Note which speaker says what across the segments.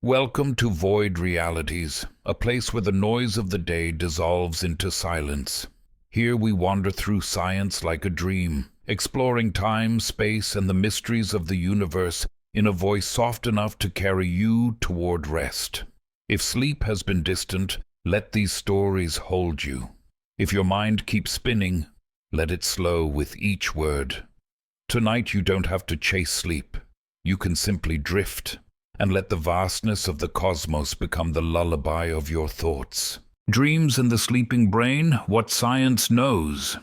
Speaker 1: Welcome to Void Realities, a place where the noise of the day dissolves into silence. Here we wander through science like a dream, exploring time, space, and the mysteries of the universe in a voice soft enough to carry you toward rest. If sleep has been distant, let these stories hold you. If your mind keeps spinning, let it slow with each word. Tonight you don't have to chase sleep. You can simply drift and let the vastness of the cosmos become the lullaby of your thoughts. Dreams in the sleeping brain, what science knows.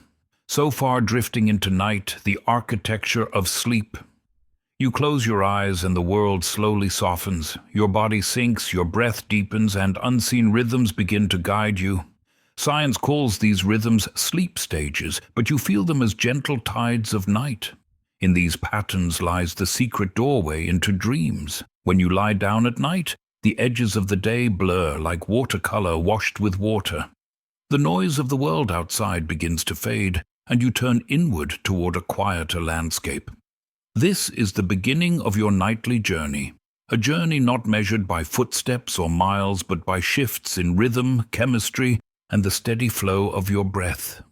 Speaker 1: So far drifting into night, the architecture of sleep. You close your eyes and the world slowly softens. Your body sinks, your breath deepens, and unseen rhythms begin to guide you. Science calls these rhythms sleep stages, but you feel them as gentle tides of night. In these patterns lies the secret doorway into dreams. When you lie down at night, the edges of the day blur like watercolor washed with water. The noise of the world outside begins to fade, and you turn inward toward a quieter landscape. This is the beginning of your nightly journey, a journey not measured by footsteps or miles, but by shifts in rhythm, chemistry, and the steady flow of your breath.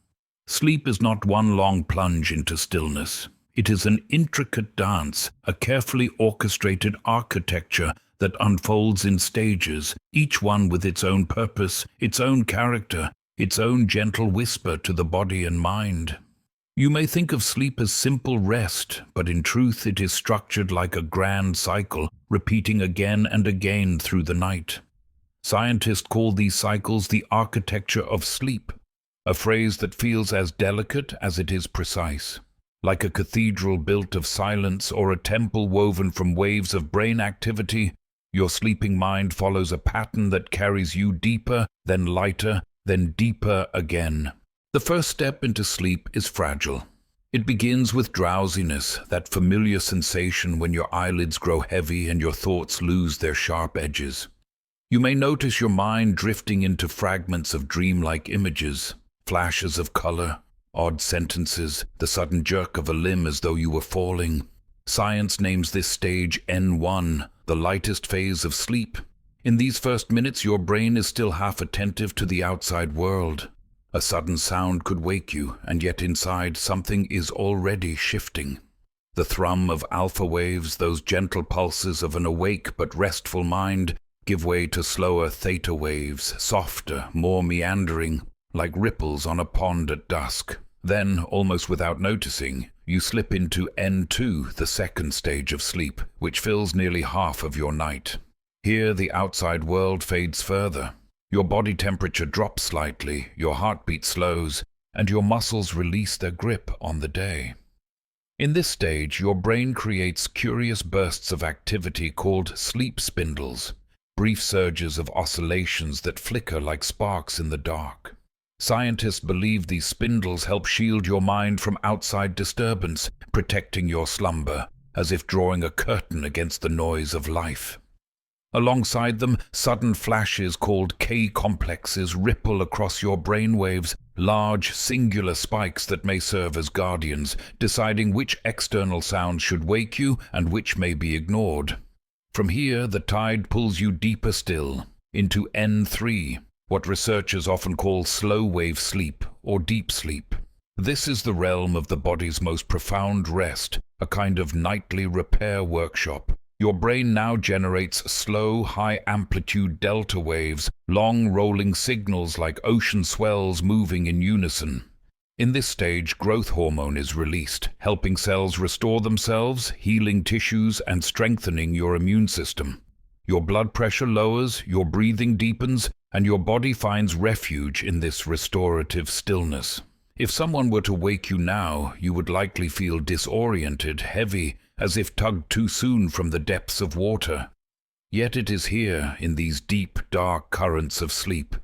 Speaker 1: Sleep is not one long plunge into stillness. It is an intricate dance, a carefully orchestrated architecture that unfolds in stages, each one with its own purpose, its own character, its own gentle whisper to the body and mind. You may think of sleep as simple rest, but in truth it is structured like a grand cycle, repeating again and again through the night. Scientists call these cycles the architecture of sleep, a phrase that feels as delicate as it is precise. Like a cathedral built of silence or a temple woven from waves of brain activity, your sleeping mind follows a pattern that carries you deeper, then lighter, then deeper again. The first step into sleep is fragile. It begins with drowsiness, that familiar sensation when your eyelids grow heavy and your thoughts lose their sharp edges. You may notice your mind drifting into fragments of dreamlike images, flashes of color, odd sentences, the sudden jerk of a limb as though you were falling. Science names this stage N1, the lightest phase of sleep. In these first minutes, your brain is still half attentive to the outside world. A sudden sound could wake you, and yet inside something is already shifting. The thrum of alpha waves, those gentle pulses of an awake but restful mind, give way to slower theta waves, softer, more meandering, like ripples on a pond at dusk. Then, almost without noticing, you slip into N2, the second stage of sleep, which fills nearly half of your night. Here, the outside world fades further. Your body temperature drops slightly, your heartbeat slows, and your muscles release their grip on the day. In this stage, your brain creates curious bursts of activity called sleep spindles, brief surges of oscillations that flicker like sparks in the dark. Scientists believe these spindles help shield your mind from outside disturbance, protecting your slumber, as if drawing a curtain against the noise of life. Alongside them, sudden flashes called K-complexes ripple across your brainwaves, large, singular spikes that may serve as guardians, deciding which external sounds should wake you and which may be ignored. From here, the tide pulls you deeper still, into N3, what researchers often call slow-wave sleep or deep sleep. This is the realm of the body's most profound rest, a kind of nightly repair workshop. Your brain now generates slow, high-amplitude delta waves, long rolling signals like ocean swells moving in unison. In this stage, growth hormone is released, helping cells restore themselves, healing tissues, and strengthening your immune system. Your blood pressure lowers, your breathing deepens, and your body finds refuge in this restorative stillness. If someone were to wake you now, you would likely feel disoriented, heavy, as if tugged too soon from the depths of water. Yet it is here, in these deep, dark currents of sleep,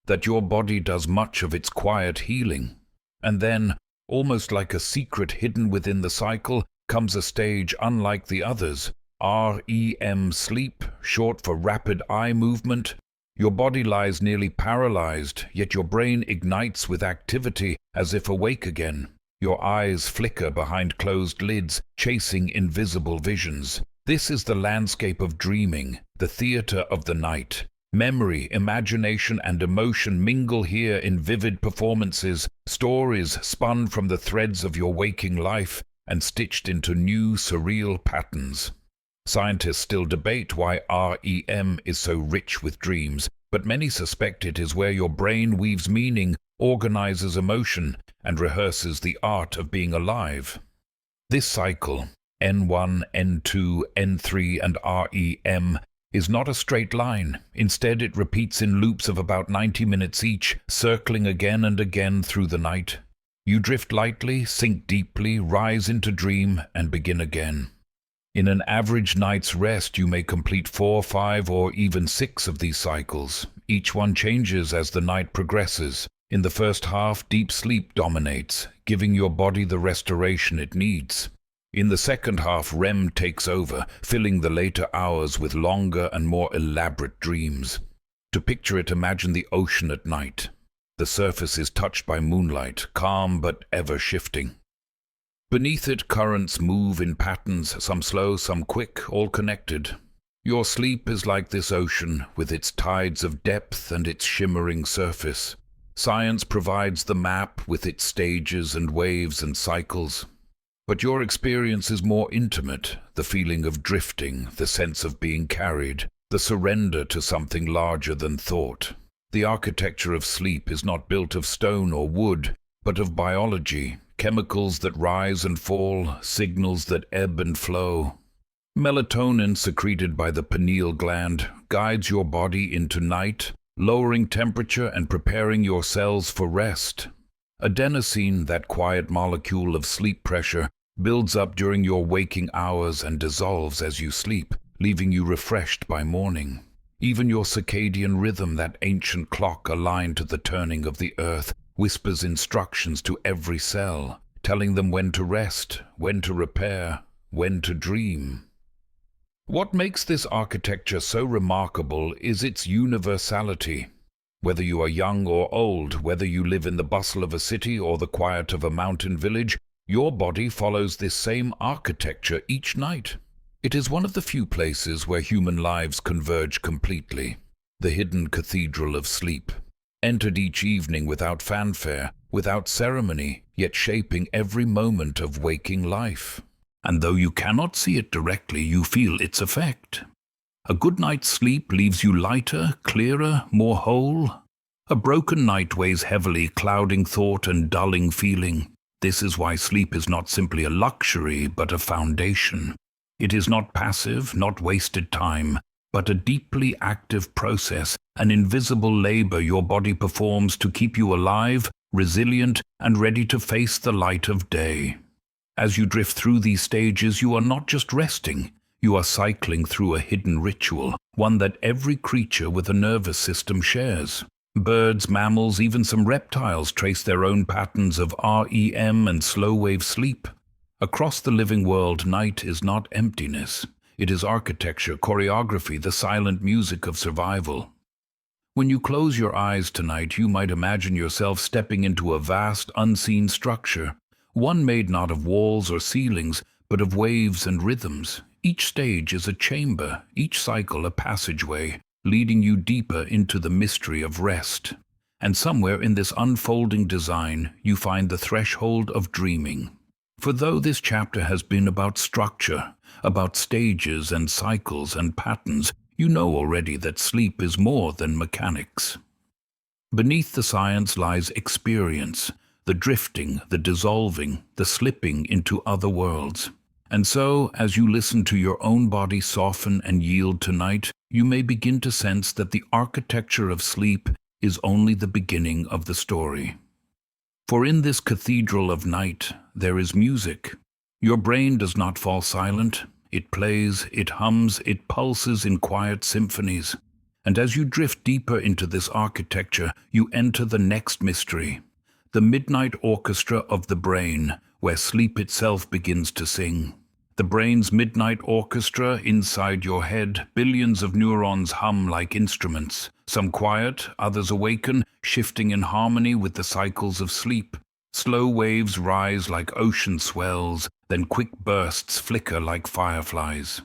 Speaker 1: that your body does much of its quiet healing. And then, almost like a secret hidden within the cycle, comes a stage unlike the others, REM sleep, short for rapid eye movement. Your body lies nearly paralyzed, yet your brain ignites with activity as if awake again. Your eyes flicker behind closed lids, chasing invisible visions. This is the landscape of dreaming, the theater of the night. Memory, imagination, and emotion mingle here in vivid performances, stories spun from the threads of your waking life and stitched into new, surreal patterns. Scientists still debate why REM is so rich with dreams, but many suspect it is where your brain weaves meaning, organizes emotion, and rehearses the art of being alive. This cycle, N1, N2, N3, and REM, is not a straight line. Instead, it repeats in loops of about 90 minutes each, circling again and again through the night. You drift lightly, sink deeply, rise into dream, and begin again. In an average night's rest, you may complete 4, 5, or even 6 of these cycles. Each one changes as the night progresses. In the first half, deep sleep dominates, giving your body the restoration it needs. In the second half, REM takes over, filling the later hours with longer and more elaborate dreams. To picture it, imagine the ocean at night. The surface is touched by moonlight, calm but ever shifting. Beneath it, currents move in patterns, some slow, some quick, all connected. Your sleep is like this ocean, with its tides of depth and its shimmering surface. Science provides the map with its stages and waves and cycles. But your experience is more intimate, the feeling of drifting, the sense of being carried, the surrender to something larger than thought. The architecture of sleep is not built of stone or wood, but of biology, chemicals that rise and fall, signals that ebb and flow. Melatonin, secreted by the pineal gland, guides your body into night, lowering temperature and preparing your cells for rest. Adenosine, that quiet molecule of sleep pressure, builds up during your waking hours and dissolves as you sleep, leaving you refreshed by morning. Even your circadian rhythm, that ancient clock aligned to the turning of the earth, whispers instructions to every cell, telling them when to rest, when to repair, when to dream. What makes this architecture so remarkable is its universality. Whether you are young or old, whether you live in the bustle of a city or the quiet of a mountain village, your body follows this same architecture each night. It is one of the few places where human lives converge completely, the hidden cathedral of sleep, entered each evening without fanfare, without ceremony, yet shaping every moment of waking life. And though you cannot see it directly, you feel its effect. A good night's sleep leaves you lighter, clearer, more whole. A broken night weighs heavily, clouding thought and dulling feeling. This is why sleep is not simply a luxury, but a foundation. It is not passive, not wasted time, but a deeply active process, an invisible labor your body performs to keep you alive, resilient, and ready to face the light of day. As you drift through these stages, you are not just resting. You are cycling through a hidden ritual, one that every creature with a nervous system shares. Birds, mammals, even some reptiles trace their own patterns of REM and slow-wave sleep. Across the living world, night is not emptiness. It is architecture, choreography, the silent music of survival. When you close your eyes tonight, you might imagine yourself stepping into a vast, unseen structure, one made not of walls or ceilings, but of waves and rhythms. Each stage is a chamber, each cycle a passageway, leading you deeper into the mystery of rest. And somewhere in this unfolding design, you find the threshold of dreaming. For though this chapter has been about structure, about stages and cycles and patterns, you know already that sleep is more than mechanics. Beneath the science lies experience, the drifting, the dissolving, the slipping into other worlds. And so, as you listen to your own body soften and yield tonight, you may begin to sense that the architecture of sleep is only the beginning of the story. For in this cathedral of night, there is music. Your brain does not fall silent. It plays, it hums, it pulses in quiet symphonies. And as you drift deeper into this architecture, you enter the next mystery, the midnight orchestra of the brain, where sleep itself begins to sing. The brain's midnight orchestra inside your head, billions of neurons hum like instruments. Some quiet, others awaken, shifting in harmony with the cycles of sleep. Slow waves rise like ocean swells, then quick bursts flicker like fireflies.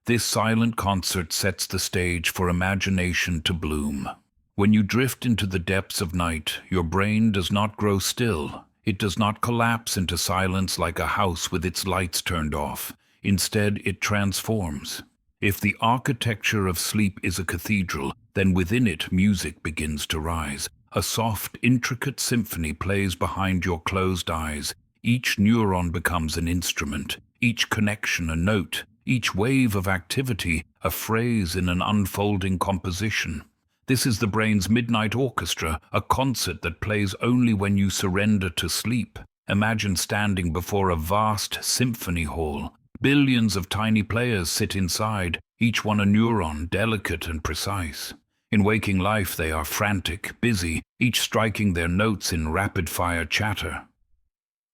Speaker 1: This silent concert sets the stage for imagination to bloom. When you drift into the depths of night, your brain does not grow still. It does not collapse into silence like a house with its lights turned off. Instead, it transforms. If the architecture of sleep is a cathedral, then within it music begins to rise. A soft, intricate symphony plays behind your closed eyes. Each neuron becomes an instrument, each connection a note, each wave of activity a phrase in an unfolding composition. This is the brain's midnight orchestra, a concert that plays only when you surrender to sleep. Imagine standing before a vast symphony hall. Billions of tiny players sit inside, each one a neuron, delicate and precise. In waking life they are frantic, busy, each striking their notes in rapid-fire chatter.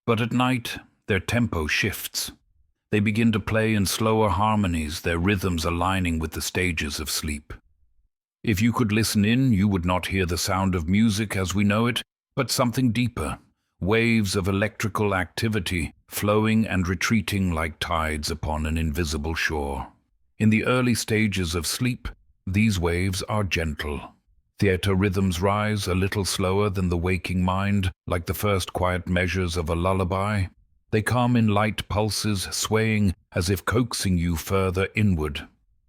Speaker 1: But at night, their tempo shifts. They begin to play in slower harmonies, their rhythms aligning with the stages of sleep. If you could listen in, you would not hear the sound of music as we know it, but something deeper. Waves of electrical activity, flowing and retreating like tides upon an invisible shore. In the early stages of sleep, these waves are gentle. Theater rhythms rise a little slower than the waking mind, like the first quiet measures of a lullaby. They come in light pulses, swaying as if coaxing you further inward.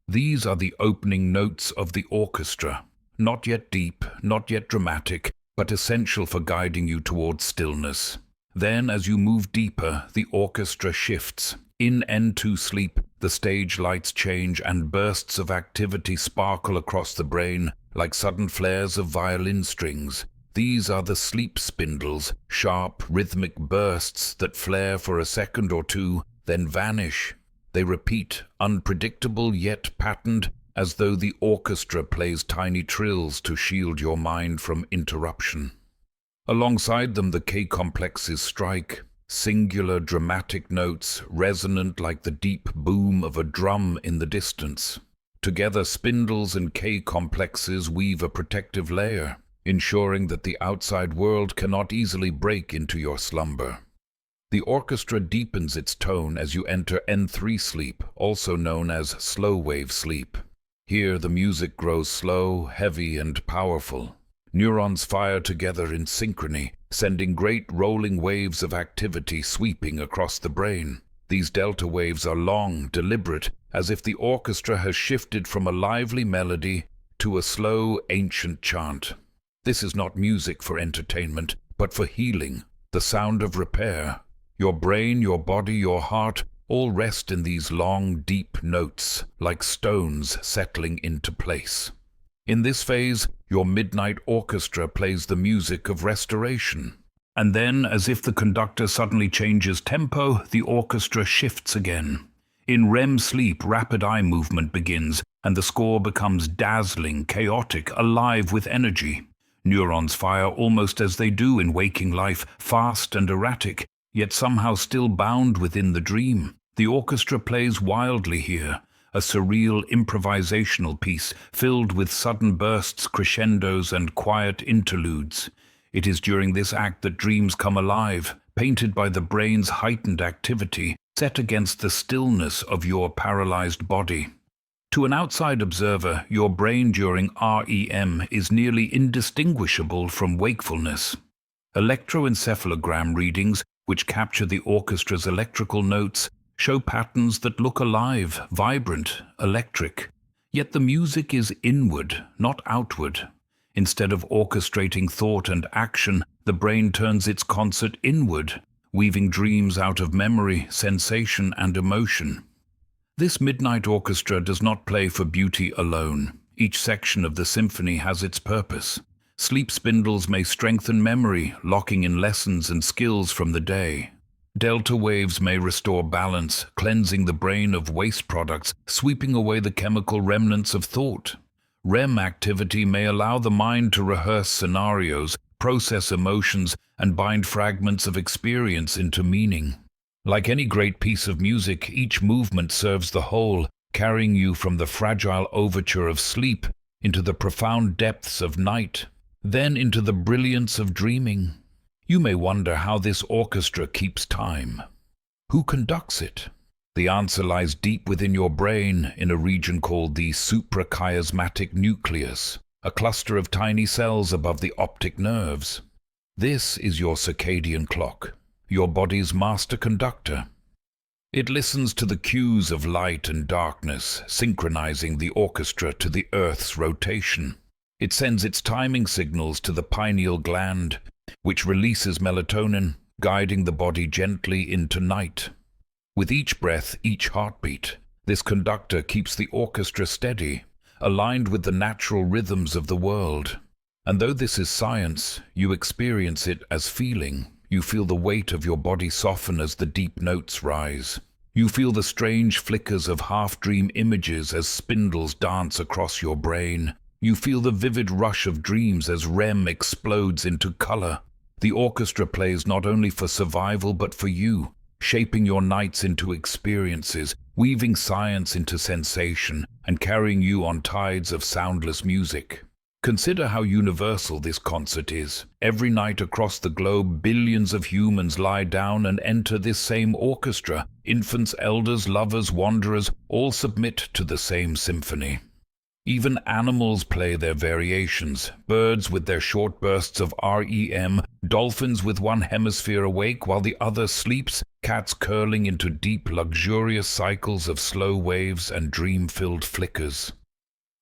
Speaker 1: These are the opening notes of the orchestra, not yet deep, not yet dramatic, but essential for guiding you towards stillness. Then, as you move deeper, the orchestra shifts. In and to sleep, the stage lights change and bursts of activity sparkle across the brain like sudden flares of violin strings. These are the sleep spindles, sharp, rhythmic bursts that flare for a second or two, then vanish. They repeat, unpredictable yet patterned, as though the orchestra plays tiny trills to shield your mind from interruption. Alongside them the K-complexes strike, singular dramatic notes, resonant like the deep boom of a drum in the distance. Together spindles and K-complexes weave a protective layer, ensuring that the outside world cannot easily break into your slumber. The orchestra deepens its tone as you enter N3 sleep, also known as slow-wave sleep. Here the music grows slow, heavy, and powerful. Neurons fire together in synchrony, sending great rolling waves of activity sweeping across the brain. These delta waves are long, deliberate, as if the orchestra has shifted from a lively melody to a slow, ancient chant. This is not music for entertainment, but for healing, the sound of repair. Your brain, your body, your heart all rest in these long, deep notes, like stones settling into place. In this phase, your midnight orchestra plays the music of restoration. And then, as if the conductor suddenly changes tempo, the orchestra shifts again. In REM sleep, rapid eye movement begins, and the score becomes dazzling, chaotic, alive with energy. Neurons fire almost as they do in waking life, fast and erratic, yet somehow still bound within the dream. The orchestra plays wildly here, a surreal improvisational piece filled with sudden bursts, crescendos, and quiet interludes. It is during this act that dreams come alive, painted by the brain's heightened activity, set against the stillness of your paralyzed body. To an outside observer, your brain during REM is nearly indistinguishable from wakefulness. Electroencephalogram readings, which capture the orchestra's electrical notes, show patterns that look alive, vibrant, electric. Yet the music is inward, not outward. Instead of orchestrating thought and action, the brain turns its concert inward, weaving dreams out of memory, sensation, and emotion. This midnight orchestra does not play for beauty alone. Each section of the symphony has its purpose. Sleep spindles may strengthen memory, locking in lessons and skills from the day. Delta waves may restore balance, cleansing the brain of waste products, sweeping away the chemical remnants of thought. REM activity may allow the mind to rehearse scenarios, process emotions, and bind fragments of experience into meaning. Like any great piece of music, each movement serves the whole, carrying you from the fragile overture of sleep into the profound depths of night, then into the brilliance of dreaming. You may wonder how this orchestra keeps time. Who conducts it? The answer lies deep within your brain in a region called the suprachiasmatic nucleus, a cluster of tiny cells above the optic nerves. This is your circadian clock, your body's master conductor. It listens to the cues of light and darkness, synchronizing the orchestra to the Earth's rotation. It sends its timing signals to the pineal gland, which releases melatonin, guiding the body gently into night. With each breath, each heartbeat, this conductor keeps the orchestra steady, aligned with the natural rhythms of the world. And though this is science, you experience it as feeling. You feel the weight of your body soften as the deep notes rise. You feel the strange flickers of half-dream images as spindles dance across your brain. You feel the vivid rush of dreams as REM explodes into color. The orchestra plays not only for survival but for you, shaping your nights into experiences, weaving science into sensation, and carrying you on tides of soundless music. Consider how universal this concert is. Every night across the globe, billions of humans lie down and enter this same orchestra. Infants, elders, lovers, wanderers, all submit to the same symphony. Even animals play their variations. Birds with their short bursts of REM, dolphins with one hemisphere awake while the other sleeps, cats curling into deep, luxurious cycles of slow waves and dream-filled flickers.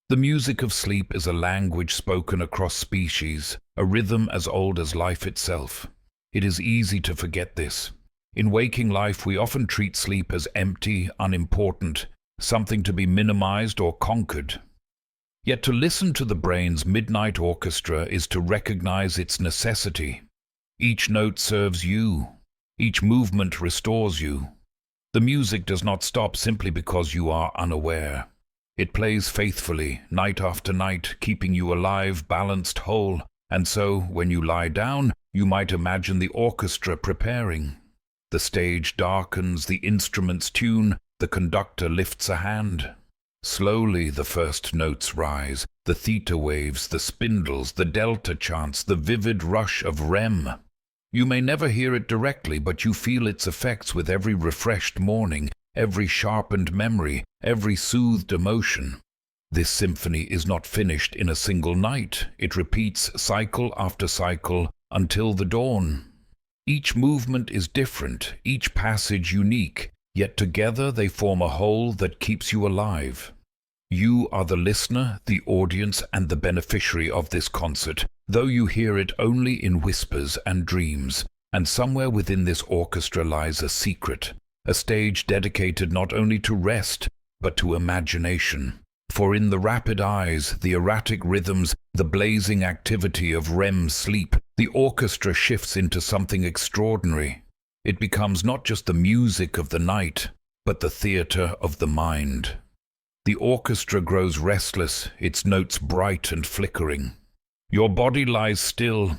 Speaker 1: The music of sleep is a language spoken across species, a rhythm as old as life itself. It is easy to forget this. In waking life, we often treat sleep as empty, unimportant, something to be minimized or conquered. Yet to listen to the brain's midnight orchestra is to recognize its necessity. Each note serves you. Each movement restores you. The music does not stop simply because you are unaware. It plays faithfully, night after night, keeping you alive, balanced, whole. And so, when you lie down, you might imagine the orchestra preparing. The stage darkens, the instruments tune, the conductor lifts a hand. Slowly the first notes rise, the theta waves, the spindles, the delta chants, the vivid rush of REM. You may never hear it directly, but you feel its effects with every refreshed morning, every sharpened memory, every soothed emotion. This symphony is not finished in a single night. It repeats cycle after cycle until the dawn. Each movement is different, each passage unique, yet together they form a whole that keeps you alive. You are the listener, the audience, and the beneficiary of this concert, though you hear it only in whispers and dreams. And somewhere within this orchestra lies a secret, a stage dedicated not only to rest, but to imagination. For in the rapid eyes, the erratic rhythms, the blazing activity of REM sleep, the orchestra shifts into something extraordinary. It becomes not just the music of the night, but the theater of the mind. The orchestra grows restless, its notes bright and flickering. Your body lies still,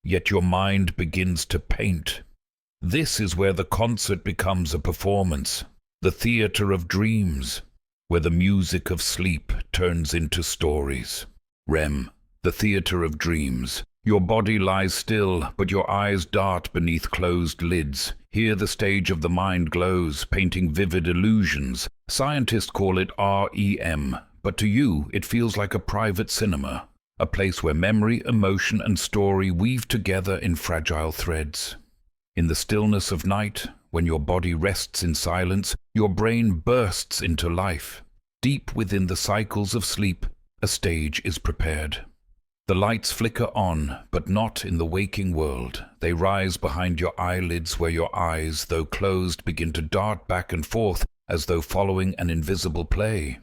Speaker 1: yet your mind begins to paint. This is where the concert becomes a performance, the theater of dreams, where the music of sleep turns into stories. REM, the theater of dreams. Your body lies still, but your eyes dart beneath closed lids. Here the stage of the mind glows, painting vivid illusions. Scientists call it REM, but to you it feels like a private cinema, a place where memory, emotion, and story weave together in fragile threads. In the stillness of night, when your body rests in silence, your brain bursts into life. Deep within the cycles of sleep, a stage is prepared. The lights flicker on, but not in the waking world. They rise behind your eyelids where your eyes, though closed, begin to dart back and forth as though following an invisible play.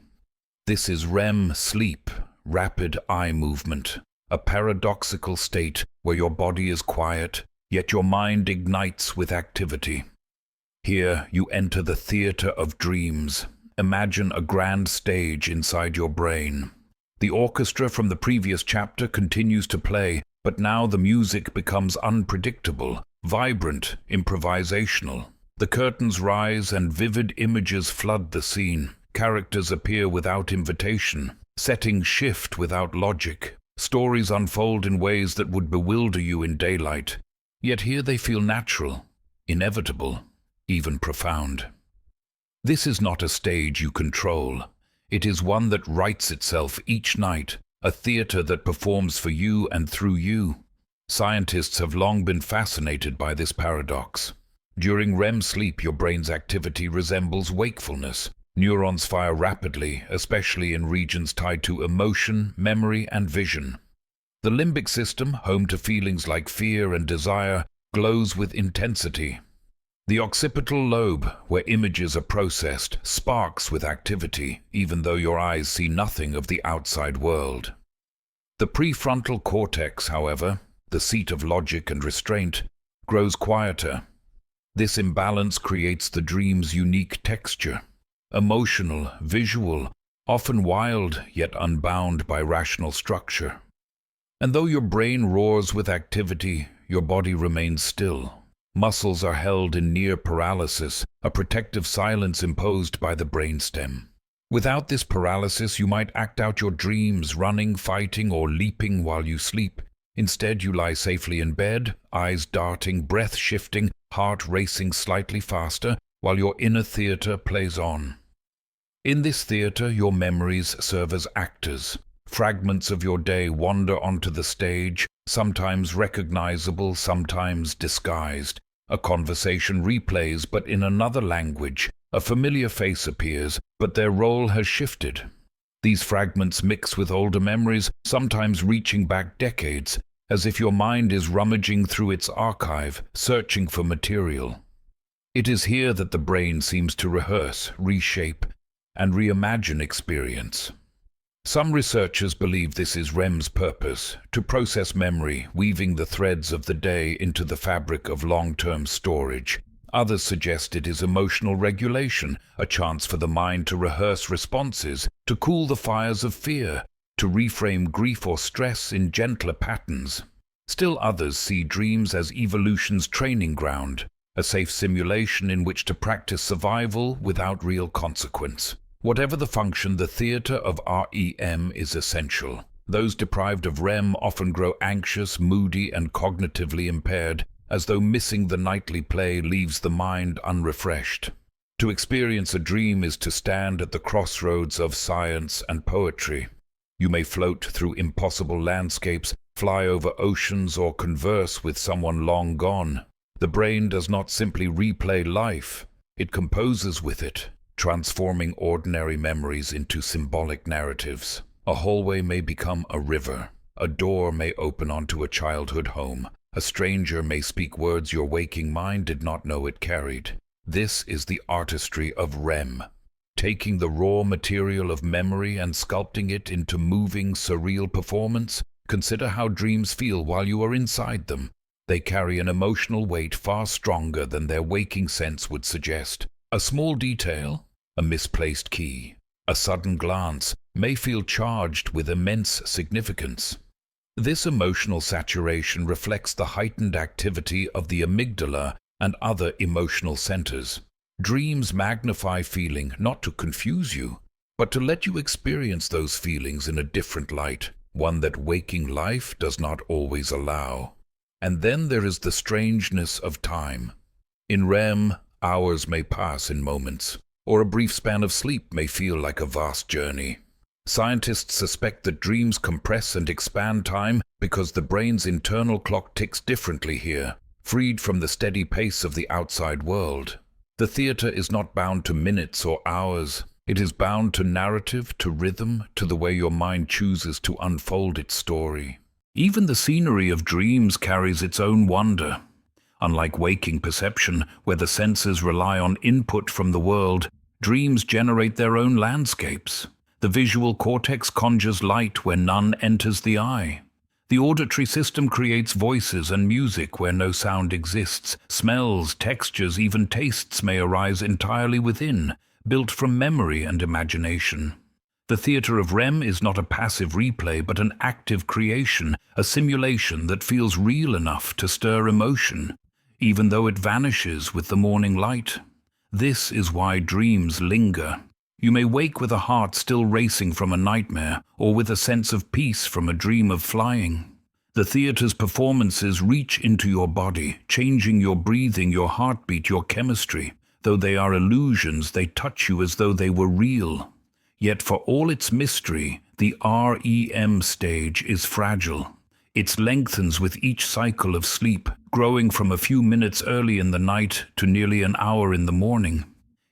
Speaker 1: This is REM sleep, rapid eye movement, a paradoxical state where your body is quiet, yet your mind ignites with activity. Here you enter the theater of dreams. Imagine a grand stage inside your brain. The orchestra from the previous chapter continues to play, but now the music becomes unpredictable, vibrant, improvisational. The curtains rise and vivid images flood the scene. Characters appear without invitation. Settings shift without logic. Stories unfold in ways that would bewilder you in daylight. Yet here they feel natural, inevitable, even profound. This is not a stage you control. It is one that writes itself each night, a theater that performs for you and through you. Scientists have long been fascinated by this paradox. During REM sleep, your brain's activity resembles wakefulness. Neurons fire rapidly, especially in regions tied to emotion, memory, and vision. The limbic system, home to feelings like fear and desire, glows with intensity. The occipital lobe, where images are processed, sparks with activity, even though your eyes see nothing of the outside world. The prefrontal cortex, however, the seat of logic and restraint, grows quieter. This imbalance creates the dream's unique texture, emotional, visual, often wild yet unbound by rational structure. And though your brain roars with activity, your body remains still. Muscles are held in near paralysis, a protective silence imposed by the brainstem. Without this paralysis, you might act out your dreams, running, fighting, or leaping while you sleep. Instead, you lie safely in bed, eyes darting, breath shifting, heart racing slightly faster, while your inner theater plays on. In this theater, your memories serve as actors. Fragments of your day wander onto the stage, sometimes recognizable, sometimes disguised. A conversation replays, but in another language. A familiar face appears, but their role has shifted. These fragments mix with older memories, sometimes reaching back decades, as if your mind is rummaging through its archive, searching for material. It is here that the brain seems to rehearse, reshape, and reimagine experience. Some researchers believe this is REM's purpose, to process memory, weaving the threads of the day into the fabric of long-term storage. Others suggest it is emotional regulation, a chance for the mind to rehearse responses, to cool the fires of fear, to reframe grief or stress in gentler patterns. Still others see dreams as evolution's training ground, a safe simulation in which to practice survival without real consequence. Whatever the function, the theater of REM is essential. Those deprived of REM often grow anxious, moody, and cognitively impaired, as though missing the nightly play leaves the mind unrefreshed. To experience a dream is to stand at the crossroads of science and poetry. You may float through impossible landscapes, fly over oceans, or converse with someone long gone. The brain does not simply replay life, it composes with it, transforming ordinary memories into symbolic narratives. A hallway may become a river. A door may open onto a childhood home. A stranger may speak words your waking mind did not know it carried. This is the artistry of REM, taking the raw material of memory and sculpting it into moving, surreal performance. Consider how dreams feel while you are inside them. They carry an emotional weight far stronger than their waking sense would suggest. A small detail, a misplaced key, a sudden glance may feel charged with immense significance. This emotional saturation reflects the heightened activity of the amygdala and other emotional centers. Dreams magnify feeling not to confuse you, but to let you experience those feelings in a different light, one that waking life does not always allow. And then there is the strangeness of time. In REM, hours may pass in moments, or a brief span of sleep may feel like a vast journey. Scientists suspect that dreams compress and expand time because the brain's internal clock ticks differently here, freed from the steady pace of the outside world. The theater is not bound to minutes or hours. It is bound to narrative, to rhythm, to the way your mind chooses to unfold its story. Even the scenery of dreams carries its own wonder. Unlike waking perception, where the senses rely on input from the world, dreams generate their own landscapes. The visual cortex conjures light where none enters the eye. The auditory system creates voices and music where no sound exists. Smells, textures, even tastes may arise entirely within, built from memory and imagination. The theater of REM is not a passive replay, but an active creation, a simulation that feels real enough to stir emotion, even though it vanishes with the morning light. This is why dreams linger. You may wake with a heart still racing from a nightmare, or with a sense of peace from a dream of flying. The theater's performances reach into your body, changing your breathing, your heartbeat, your chemistry. Though they are illusions, they touch you as though they were real. Yet for all its mystery, the REM stage is fragile. It lengthens with each cycle of sleep, growing from a few minutes early in the night to nearly an hour in the morning.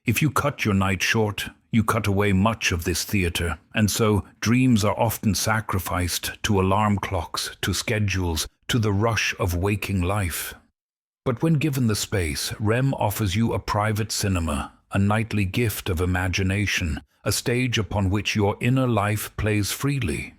Speaker 1: If you cut your night short, you cut away much of this theater, and so dreams are often sacrificed to alarm clocks, to schedules, to the rush of waking life. But when given the space, REM offers you a private cinema, a nightly gift of imagination, a stage upon which your inner life plays freely.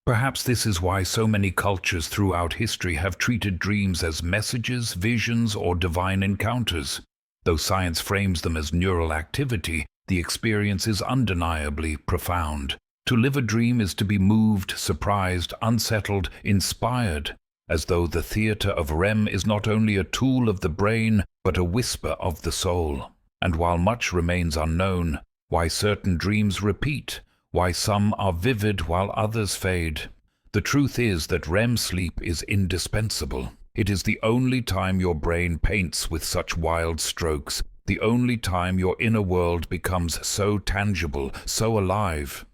Speaker 1: Perhaps this is why so many cultures throughout history have treated dreams as messages, visions, or divine encounters. Though science frames them as neural activity, the experience is undeniably profound. To live a dream is to be moved, surprised, unsettled, inspired, as though the theater of REM is not only a tool of the brain, but a whisper of the soul. And while much remains unknown, why certain dreams repeat, why some are vivid while others fade, the truth is that REM sleep is indispensable. It is the only time your brain paints with such wild strokes, the only time your inner world becomes so tangible, so alive.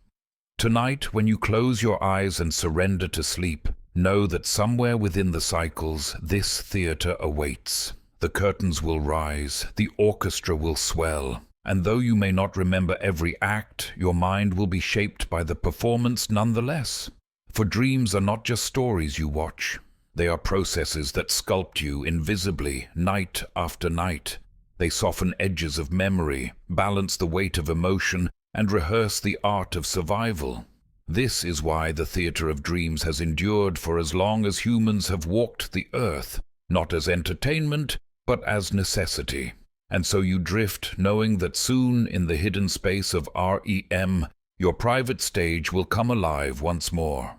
Speaker 1: Tonight, when you close your eyes and surrender to sleep, know that somewhere within the cycles, this theater awaits. The curtains will rise, the orchestra will swell, and though you may not remember every act, your mind will be shaped by the performance nonetheless. For dreams are not just stories you watch. They are processes that sculpt you invisibly, night after night. They soften edges of memory, balance the weight of emotion, and rehearse the art of survival. This is why the theater of dreams has endured for as long as humans have walked the earth, not as entertainment, but as necessity. And so you drift, knowing that soon, in the hidden space of REM, your private stage will come alive once more.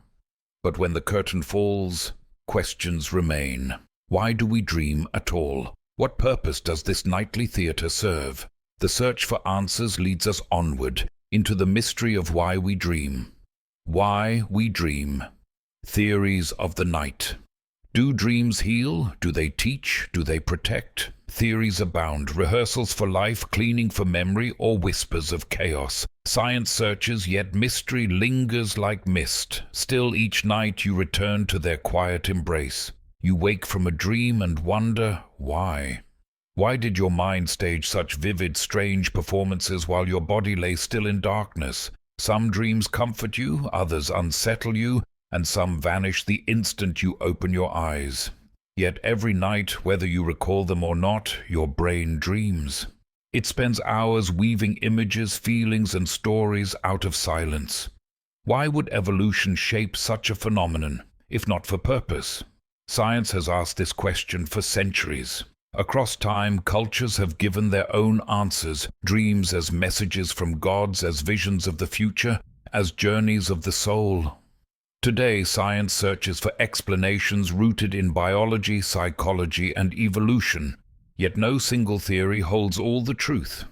Speaker 1: But when the curtain falls, questions remain. Why do we dream at all? What purpose does this nightly theater serve? The search for answers leads us onward, into the mystery of why we dream. Why we dream. Theories of the night. Do dreams heal? Do they teach? Do they protect? Theories abound, rehearsals for life, cleaning for memory, or whispers of chaos. Science searches, yet mystery lingers like mist. Still each night you return to their quiet embrace. You wake from a dream and wonder, why? Why did your mind stage such vivid, strange performances while your body lay still in darkness? Some dreams comfort you, others unsettle you, and some vanish the instant you open your eyes. Yet every night, whether you recall them or not, your brain dreams. It spends hours weaving images, feelings, and stories out of silence. Why would evolution shape such a phenomenon, if not for purpose? Science has asked this question for centuries. Across time, cultures have given their own answers, dreams as messages from gods, as visions of the future, as journeys of the soul. Today, science searches for explanations rooted in biology, psychology, and evolution, yet no single theory holds all the truth.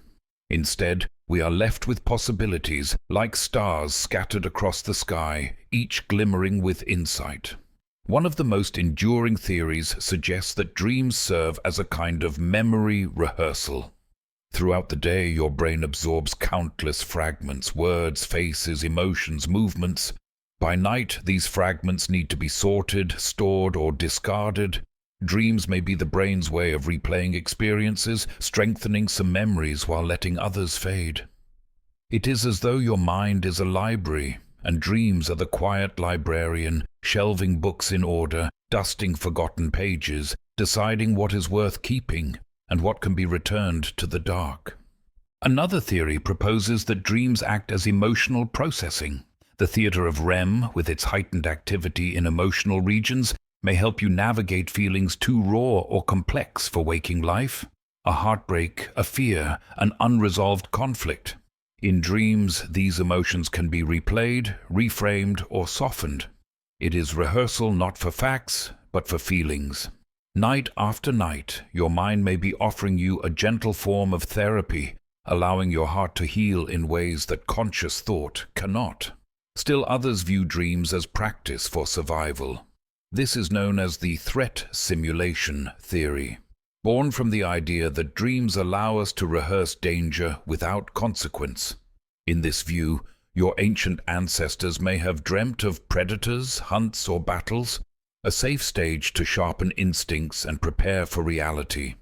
Speaker 1: Instead, we are left with possibilities, like stars scattered across the sky, each glimmering with insight. One of the most enduring theories suggests that dreams serve as a kind of memory rehearsal. Throughout the day, your brain absorbs countless fragments, words, faces, emotions, movements. By night, these fragments need to be sorted, stored, or discarded. Dreams may be the brain's way of replaying experiences, strengthening some memories while letting others fade. It is as though your mind is a library, and dreams are the quiet librarian, shelving books in order, dusting forgotten pages, deciding what is worth keeping and what can be returned to the dark. Another theory proposes that dreams act as emotional processing. The theater of REM, with its heightened activity in emotional regions, may help you navigate feelings too raw or complex for waking life. A heartbreak, a fear, an unresolved conflict. In dreams, these emotions can be replayed, reframed, or softened. It is rehearsal not for facts, but for feelings. Night after night, your mind may be offering you a gentle form of therapy, allowing your heart to heal in ways that conscious thought cannot. Still others view dreams as practice for survival. This is known as the threat simulation theory. born from the idea that dreams allow us to rehearse danger without consequence. In this view, your ancient ancestors may have dreamt of predators, hunts, or battles, a safe stage to sharpen instincts and prepare for reality.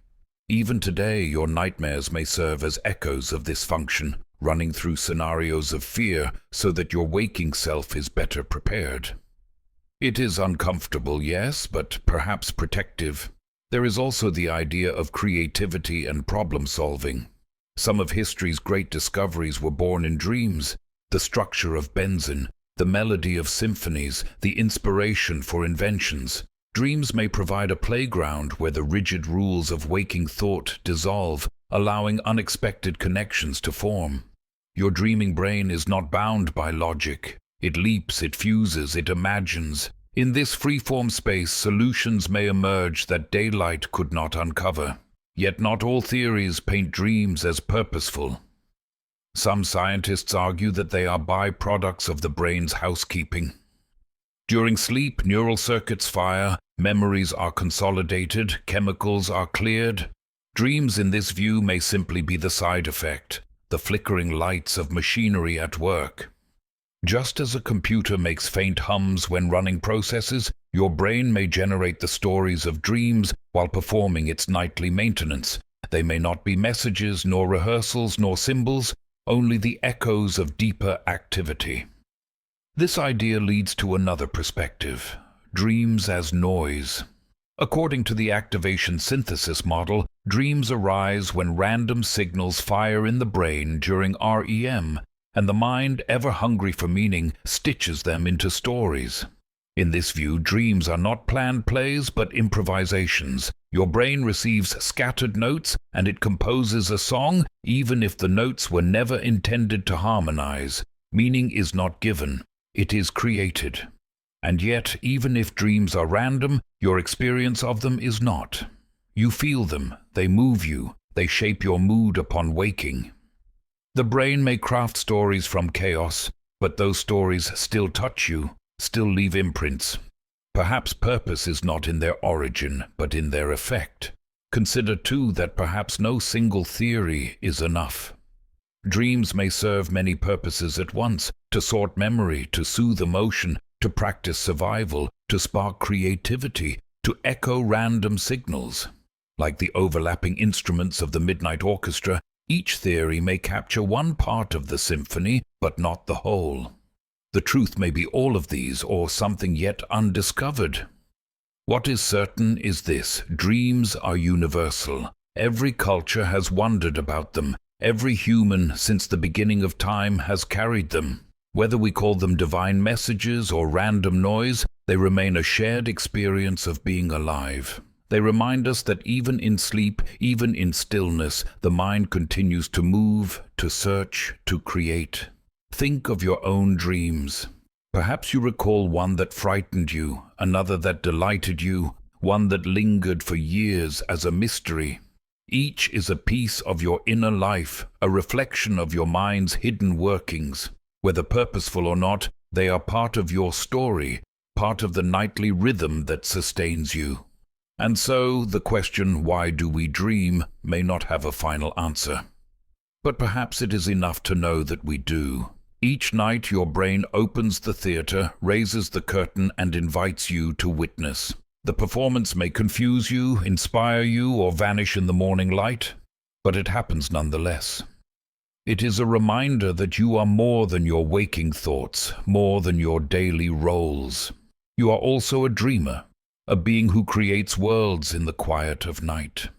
Speaker 1: Even today, your nightmares may serve as echoes of this function, running through scenarios of fear so that your waking self is better prepared. It is uncomfortable, yes, but perhaps protective. There is also the idea of creativity and problem-solving. Some of history's great discoveries were born in dreams. The structure of benzene, the melody of symphonies, the inspiration for inventions. Dreams may provide a playground where the rigid rules of waking thought dissolve, allowing unexpected connections to form. Your dreaming brain is not bound by logic. It leaps, it fuses, it imagines. In this free-form space, solutions may emerge that daylight could not uncover. Yet not all theories paint dreams as purposeful. Some scientists argue that they are byproducts of the brain's housekeeping. During sleep, neural circuits fire, memories are consolidated, chemicals are cleared. Dreams in this view may simply be the side effect, the flickering lights of machinery at work. Just as a computer makes faint hums when running processes, your brain may generate the stories of dreams while performing its nightly maintenance. They may not be messages, nor rehearsals, nor symbols, only the echoes of deeper activity. This idea leads to another perspective: dreams as noise. According to the activation synthesis model, dreams arise when random signals fire in the brain during REM, and the mind, ever hungry for meaning, stitches them into stories. In this view, dreams are not planned plays but improvisations. Your brain receives scattered notes and it composes a song even if the notes were never intended to harmonize. Meaning is not given, it is created. And yet, even if dreams are random, your experience of them is not. You feel them, they move you, they shape your mood upon waking. The brain may craft stories from chaos, but those stories still touch you, still leave imprints. Perhaps purpose is not in their origin, but in their effect. Consider too that perhaps no single theory is enough. Dreams may serve many purposes at once: to sort memory, to soothe emotion, to practice survival, to spark creativity, to echo random signals. Like the overlapping instruments of the Midnight Orchestra, each theory may capture one part of the symphony, but not the whole. The truth may be all of these, or something yet undiscovered. What is certain is this: dreams are universal. Every culture has wondered about them. Every human, since the beginning of time, has carried them. Whether we call them divine messages or random noise, they remain a shared experience of being alive. They remind us that even in sleep, even in stillness, the mind continues to move, to search, to create. Think of your own dreams. Perhaps you recall one that frightened you, another that delighted you, one that lingered for years as a mystery. Each is a piece of your inner life, a reflection of your mind's hidden workings. Whether purposeful or not, they are part of your story, part of the nightly rhythm that sustains you. And so, the question, why do we dream, may not have a final answer. But perhaps it is enough to know that we do. Each night your brain opens the theater, raises the curtain, and invites you to witness. The performance may confuse you, inspire you, or vanish in the morning light, but it happens nonetheless. It is a reminder that you are more than your waking thoughts, more than your daily roles. You are also a dreamer, a being who creates worlds in the quiet of night.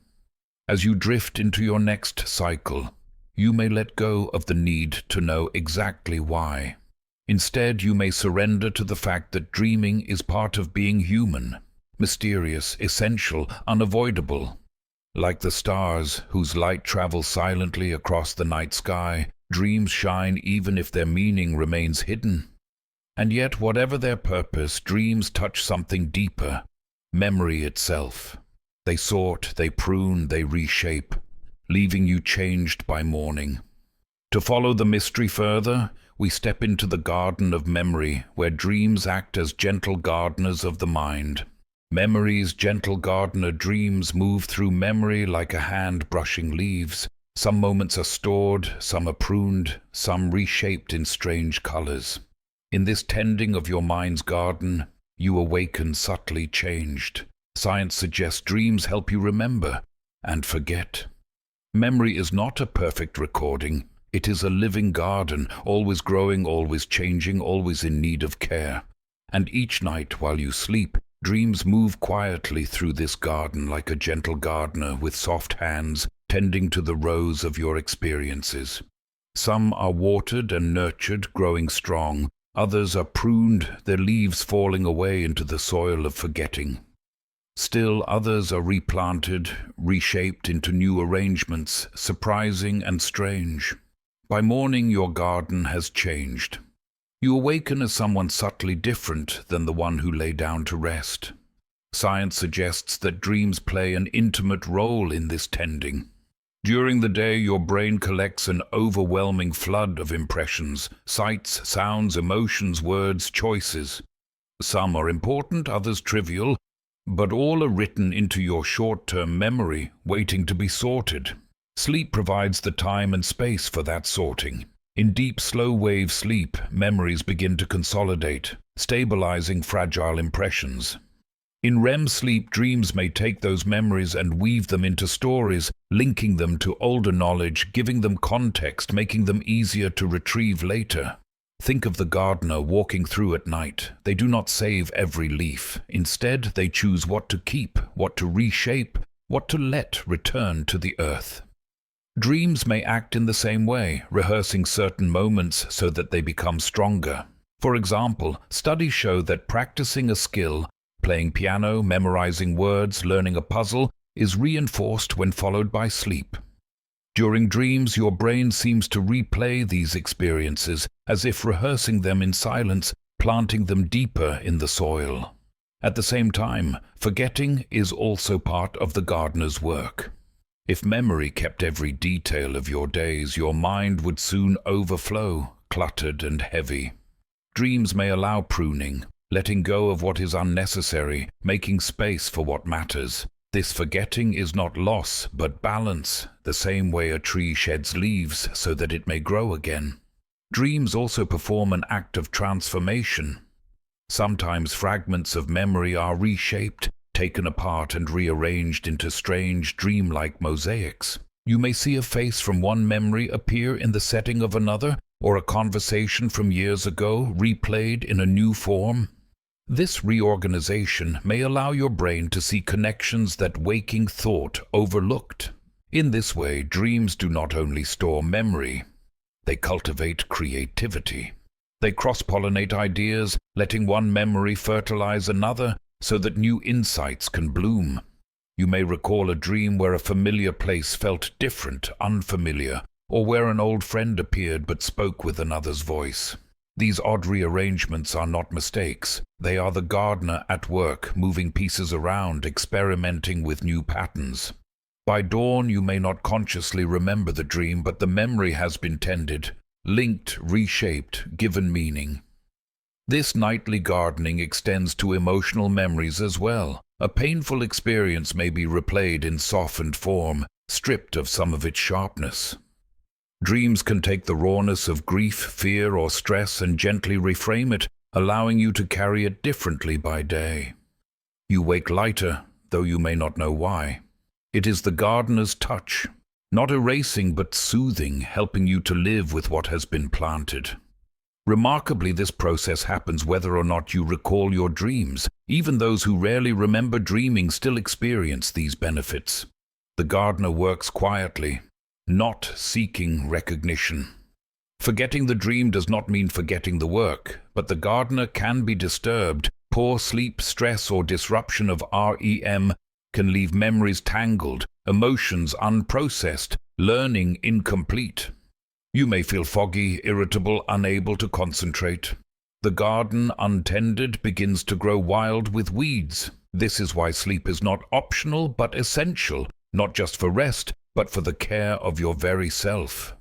Speaker 1: As you drift into your next cycle, you may let go of the need to know exactly why. Instead, you may surrender to the fact that dreaming is part of being human, mysterious, essential, unavoidable. Like the stars whose light travels silently across the night sky, dreams shine even if their meaning remains hidden. And yet, whatever their purpose, dreams touch something deeper: memory itself. They sort, they prune, they reshape, leaving you changed by morning. To follow the mystery further, we step into the garden of memory, where dreams act as gentle gardeners of the mind. Memory's gentle gardener dreams move through memory like a hand brushing leaves. Some moments are stored, some are pruned, some reshaped in strange colors. In this tending of your mind's garden, you awaken subtly changed. Science suggests dreams help you remember and forget. Memory is not a perfect recording. It is a living garden, always growing, always changing, always in need of care. And each night while you sleep, dreams move quietly through this garden like a gentle gardener with soft hands tending to the rose of your experiences. Some are watered and nurtured, growing strong. Others are pruned, their leaves falling away into the soil of forgetting. Still others are replanted, reshaped into new arrangements, surprising and strange. By morning your garden has changed. You awaken as someone subtly different than the one who lay down to rest. Science suggests that dreams play an intimate role in this tending. During the day, your brain collects an overwhelming flood of impressions, sights, sounds, emotions, words, choices. Some are important, others trivial, but all are written into your short-term memory, waiting to be sorted. Sleep provides the time and space for that sorting. In deep, slow-wave sleep, memories begin to consolidate, stabilizing fragile impressions. In REM sleep, dreams may take those memories and weave them into stories, linking them to older knowledge, giving them context, making them easier to retrieve later. Think of the gardener walking through at night. They do not save every leaf. Instead, they choose what to keep, what to reshape, what to let return to the earth. Dreams may act in the same way, rehearsing certain moments so that they become stronger. For example, studies show that practicing a skill, playing piano, memorizing words, learning a puzzle, is reinforced when followed by sleep. During dreams, your brain seems to replay these experiences as if rehearsing them in silence, planting them deeper in the soil. At the same time, forgetting is also part of the gardener's work. If memory kept every detail of your days, your mind would soon overflow, cluttered and heavy. Dreams may allow pruning, letting go of what is unnecessary, making space for what matters. This forgetting is not loss, but balance, the same way a tree sheds leaves so that it may grow again. Dreams also perform an act of transformation. Sometimes fragments of memory are reshaped, taken apart and rearranged into strange, dreamlike mosaics. You may see a face from one memory appear in the setting of another, or a conversation from years ago replayed in a new form. This reorganization may allow your brain to see connections that waking thought overlooked. In this way, dreams do not only store memory, they cultivate creativity. They cross-pollinate ideas, letting one memory fertilize another, so that new insights can bloom. You may recall a dream where a familiar place felt different, unfamiliar, or where an old friend appeared but spoke with another's voice. These odd rearrangements are not mistakes. They are the gardener at work, moving pieces around, experimenting with new patterns. By dawn, you may not consciously remember the dream, but the memory has been tended, linked, reshaped, given meaning. This nightly gardening extends to emotional memories as well. A painful experience may be replayed in softened form, stripped of some of its sharpness. Dreams can take the rawness of grief, fear, or stress and gently reframe it, allowing you to carry it differently by day. You wake lighter, though you may not know why. It is the gardener's touch, not erasing but soothing, helping you to live with what has been planted. Remarkably, this process happens whether or not you recall your dreams. Even those who rarely remember dreaming still experience these benefits. The gardener works quietly, not seeking recognition. Forgetting the dream does not mean forgetting the work, but the gardener can be disturbed. Poor sleep, stress, or disruption of REM can leave memories tangled, emotions unprocessed, learning incomplete. You may feel foggy, irritable, unable to concentrate. The garden, untended, begins to grow wild with weeds. This is why sleep is not optional but essential, not just for rest, but for the care of your very self.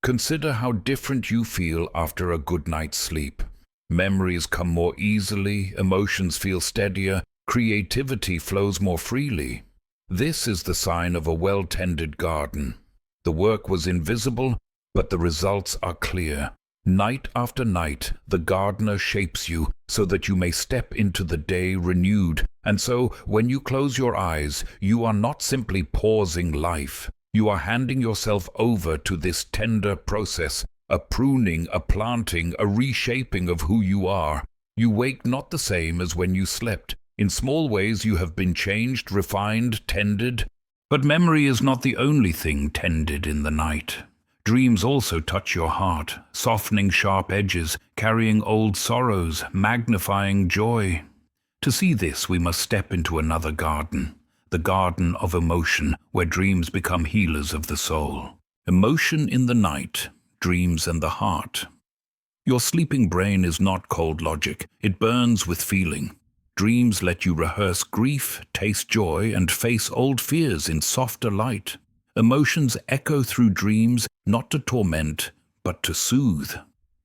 Speaker 1: Consider how different you feel after a good night's sleep. Memories come more easily, emotions feel steadier, Creativity flows more freely. This is the sign of a well-tended garden. The work was invisible, but the results are clear. Night after night, the gardener shapes you so that you may step into the day renewed. And so, when you close your eyes, you are not simply pausing life. You are handing yourself over to this tender process, a pruning, a planting, a reshaping of who you are. You wake not the same as when you slept. In small ways you have been changed, refined, tended. But memory is not the only thing tended in the night. Dreams also touch your heart, softening sharp edges, carrying old sorrows, magnifying joy. To see this, we must step into another garden, the garden of emotion, where dreams become healers of the soul. Emotion in the night, dreams and the heart. Your sleeping brain is not cold logic, it burns with feeling. Dreams let you rehearse grief, taste joy, and face old fears in softer light. Emotions echo through dreams, not to torment, but to soothe.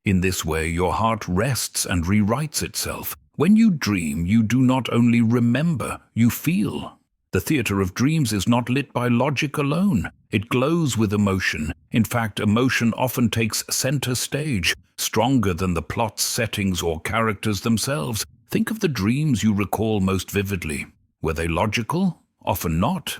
Speaker 1: In this way, your heart rests and rewrites itself. When you dream, you do not only remember, you feel. The theater of dreams is not lit by logic alone. It glows with emotion. In fact, emotion often takes center stage, stronger than the plot's settings or characters themselves. Think of the dreams you recall most vividly. Were they logical? Often not.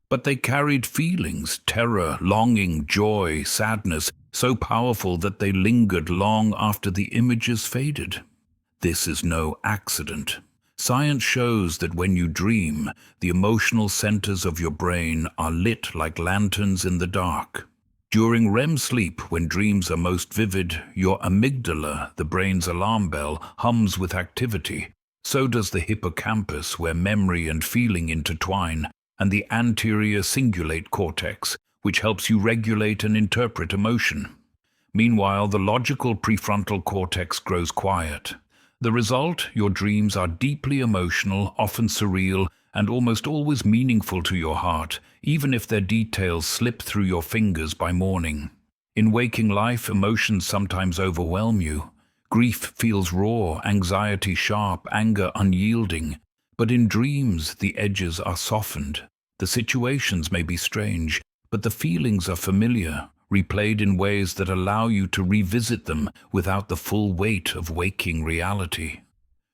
Speaker 1: But they carried feelings, terror, longing, joy, sadness, so powerful that they lingered long after the images faded. This is no accident. Science shows that when you dream, the emotional centers of your brain are lit like lanterns in the dark. During REM sleep, when dreams are most vivid, your amygdala, the brain's alarm bell, hums with activity. So does the hippocampus, where memory and feeling intertwine, and the anterior cingulate cortex, which helps you regulate and interpret emotion. Meanwhile, the logical prefrontal cortex grows quiet. The result, your dreams are deeply emotional, often surreal, and almost always meaningful to your heart, even if their details slip through your fingers by morning. In waking life, emotions sometimes overwhelm you. Grief feels raw, anxiety sharp, anger unyielding. But in dreams, the edges are softened. The situations may be strange, but the feelings are familiar, replayed in ways that allow you to revisit them without the full weight of waking reality.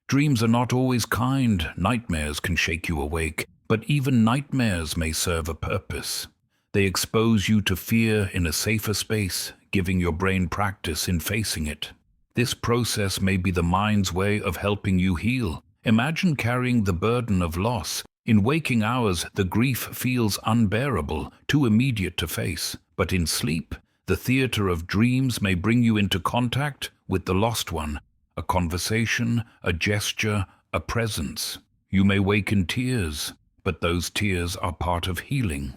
Speaker 1: Dreams are not always kind. Nightmares can shake you awake, but even nightmares may serve a purpose. They expose you to fear in a safer space, giving your brain practice in facing it. This process may be the mind's way of helping you heal. Imagine carrying the burden of loss. In waking hours, the grief feels unbearable, too immediate to face. But in sleep, the theater of dreams may bring you into contact with the lost one. A conversation, a gesture, a presence. You may wake in tears, but those tears are part of healing.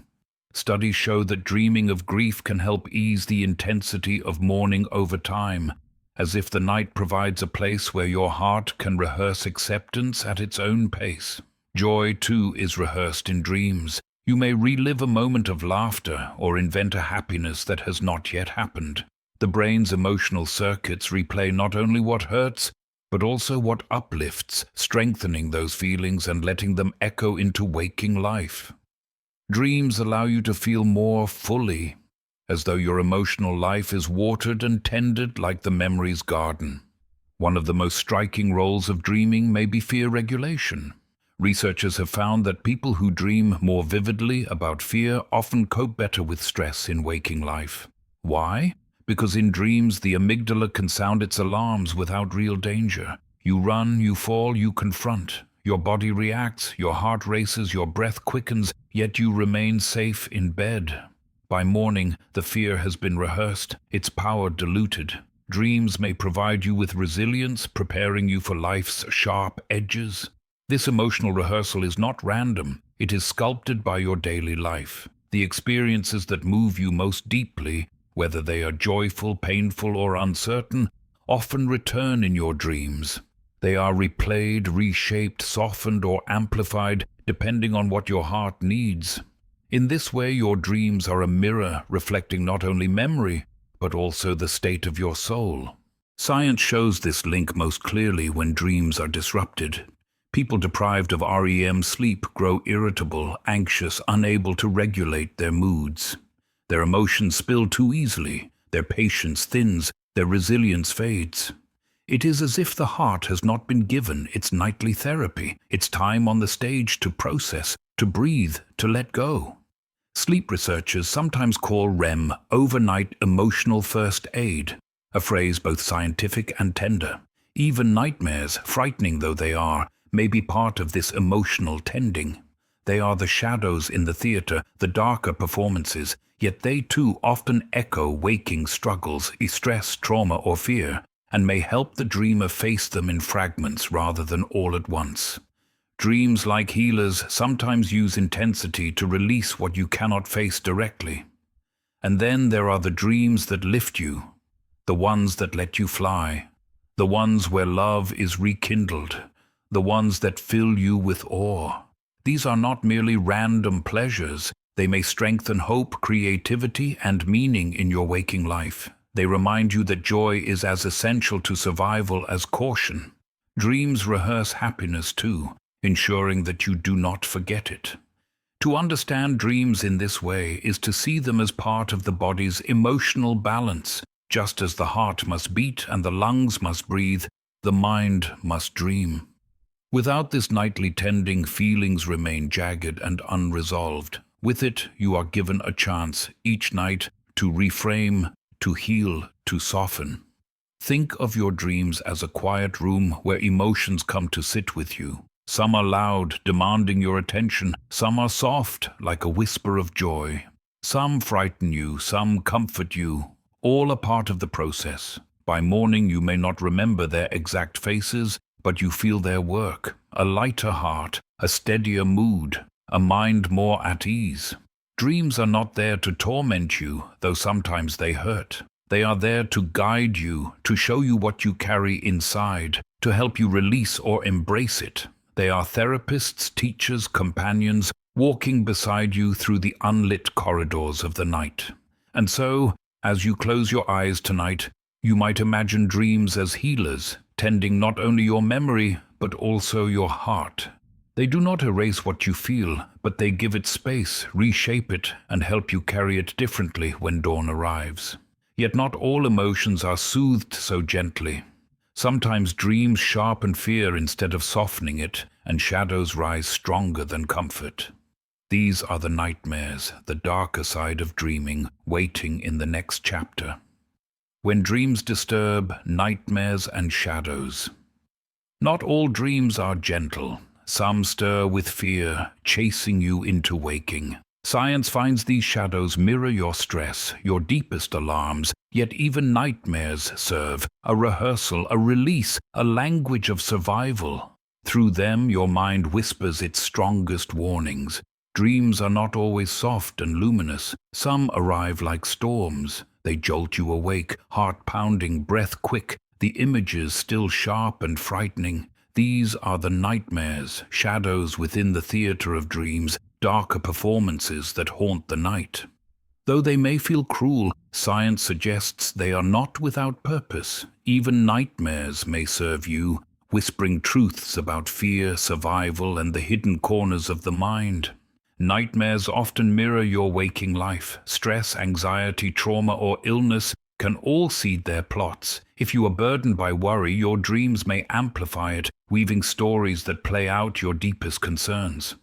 Speaker 1: Studies show that dreaming of grief can help ease the intensity of mourning over time, as if the night provides a place where your heart can rehearse acceptance at its own pace. Joy, too, is rehearsed in dreams. You may relive a moment of laughter or invent a happiness that has not yet happened. The brain's emotional circuits replay not only what hurts, but also what uplifts, strengthening those feelings and letting them echo into waking life. Dreams allow you to feel more fully, as though your emotional life is watered and tended like the memory's garden. One of the most striking roles of dreaming may be fear regulation. Researchers have found that people who dream more vividly about fear often cope better with stress in waking life. Why? Because in dreams, the amygdala can sound its alarms without real danger. You run, you fall, you confront. Your body reacts, your heart races, your breath quickens, yet you remain safe in bed. By morning, the fear has been rehearsed, its power diluted. Dreams may provide you with resilience, preparing you for life's sharp edges. This emotional rehearsal is not random. It is sculpted by your daily life. The experiences that move you most deeply, whether they are joyful, painful, or uncertain, often return in your dreams. They are replayed, reshaped, softened, or amplified, depending on what your heart needs. In this way, your dreams are a mirror reflecting not only memory, but also the state of your soul. Science shows this link most clearly when dreams are disrupted. People deprived of REM sleep grow irritable, anxious, unable to regulate their moods. Their emotions spill too easily, their patience thins, their resilience fades. It is as if the heart has not been given its nightly therapy, its time on the stage to process, to breathe, to let go. Sleep researchers sometimes call REM overnight emotional first aid, a phrase both scientific and tender. Even nightmares, frightening though they are, may be part of this emotional tending. They are the shadows in the theater, the darker performances, yet they too often echo waking struggles, stress, trauma, or fear, and may help the dreamer face them in fragments rather than all at once. Dreams, like healers, sometimes use intensity to release what you cannot face directly. And then there are the dreams that lift you, the ones that let you fly, the ones where love is rekindled, the ones that fill you with awe. These are not merely random pleasures. They may strengthen hope, creativity, and meaning in your waking life. They remind you that joy is as essential to survival as caution. Dreams rehearse happiness too, ensuring that you do not forget it. To understand dreams in this way is to see them as part of the body's emotional balance. Just as the heart must beat and the lungs must breathe, the mind must dream. Without this nightly tending, feelings remain jagged and unresolved. With it, you are given a chance each night to reframe, to heal, to soften. Think of your dreams as a quiet room where emotions come to sit with you. Some are loud, demanding your attention. Some are soft, like a whisper of joy. Some frighten you, some comfort you. All a part of the process. By morning you may not remember their exact faces, but you feel their work. A lighter heart, a steadier mood, a mind more at ease. Dreams are not there to torment you, though sometimes they hurt. They are there to guide you, to show you what you carry inside, to help you release or embrace it. They are therapists, teachers, companions, walking beside you through the unlit corridors of the night. And so, as you close your eyes tonight, you might imagine dreams as healers, tending not only your memory, but also your heart. They do not erase what you feel, but they give it space, reshape it, and help you carry it differently when dawn arrives. Yet not all emotions are soothed so gently. Sometimes dreams sharpen fear instead of softening it, and shadows rise stronger than comfort. These are the nightmares, the darker side of dreaming, waiting in the next chapter. When dreams disturb, nightmares and shadows. Not all dreams are gentle. Some stir with fear, chasing you into waking. Science finds these shadows mirror your stress, your deepest alarms, yet even nightmares serve a rehearsal, a release, a language of survival. Through them, your mind whispers its strongest warnings. Dreams are not always soft and luminous. Some arrive like storms. They jolt you awake, heart pounding, breath quick, the images still sharp and frightening. These are the nightmares, shadows within the theater of dreams, darker performances that haunt the night. Though they may feel cruel, science suggests they are not without purpose. Even nightmares may serve you, whispering truths about fear, survival, and the hidden corners of the mind. Nightmares often mirror your waking life. Stress, anxiety, trauma, or illness can all seed their plots. If you are burdened by worry, your dreams may amplify it, weaving stories that play out your deepest concerns.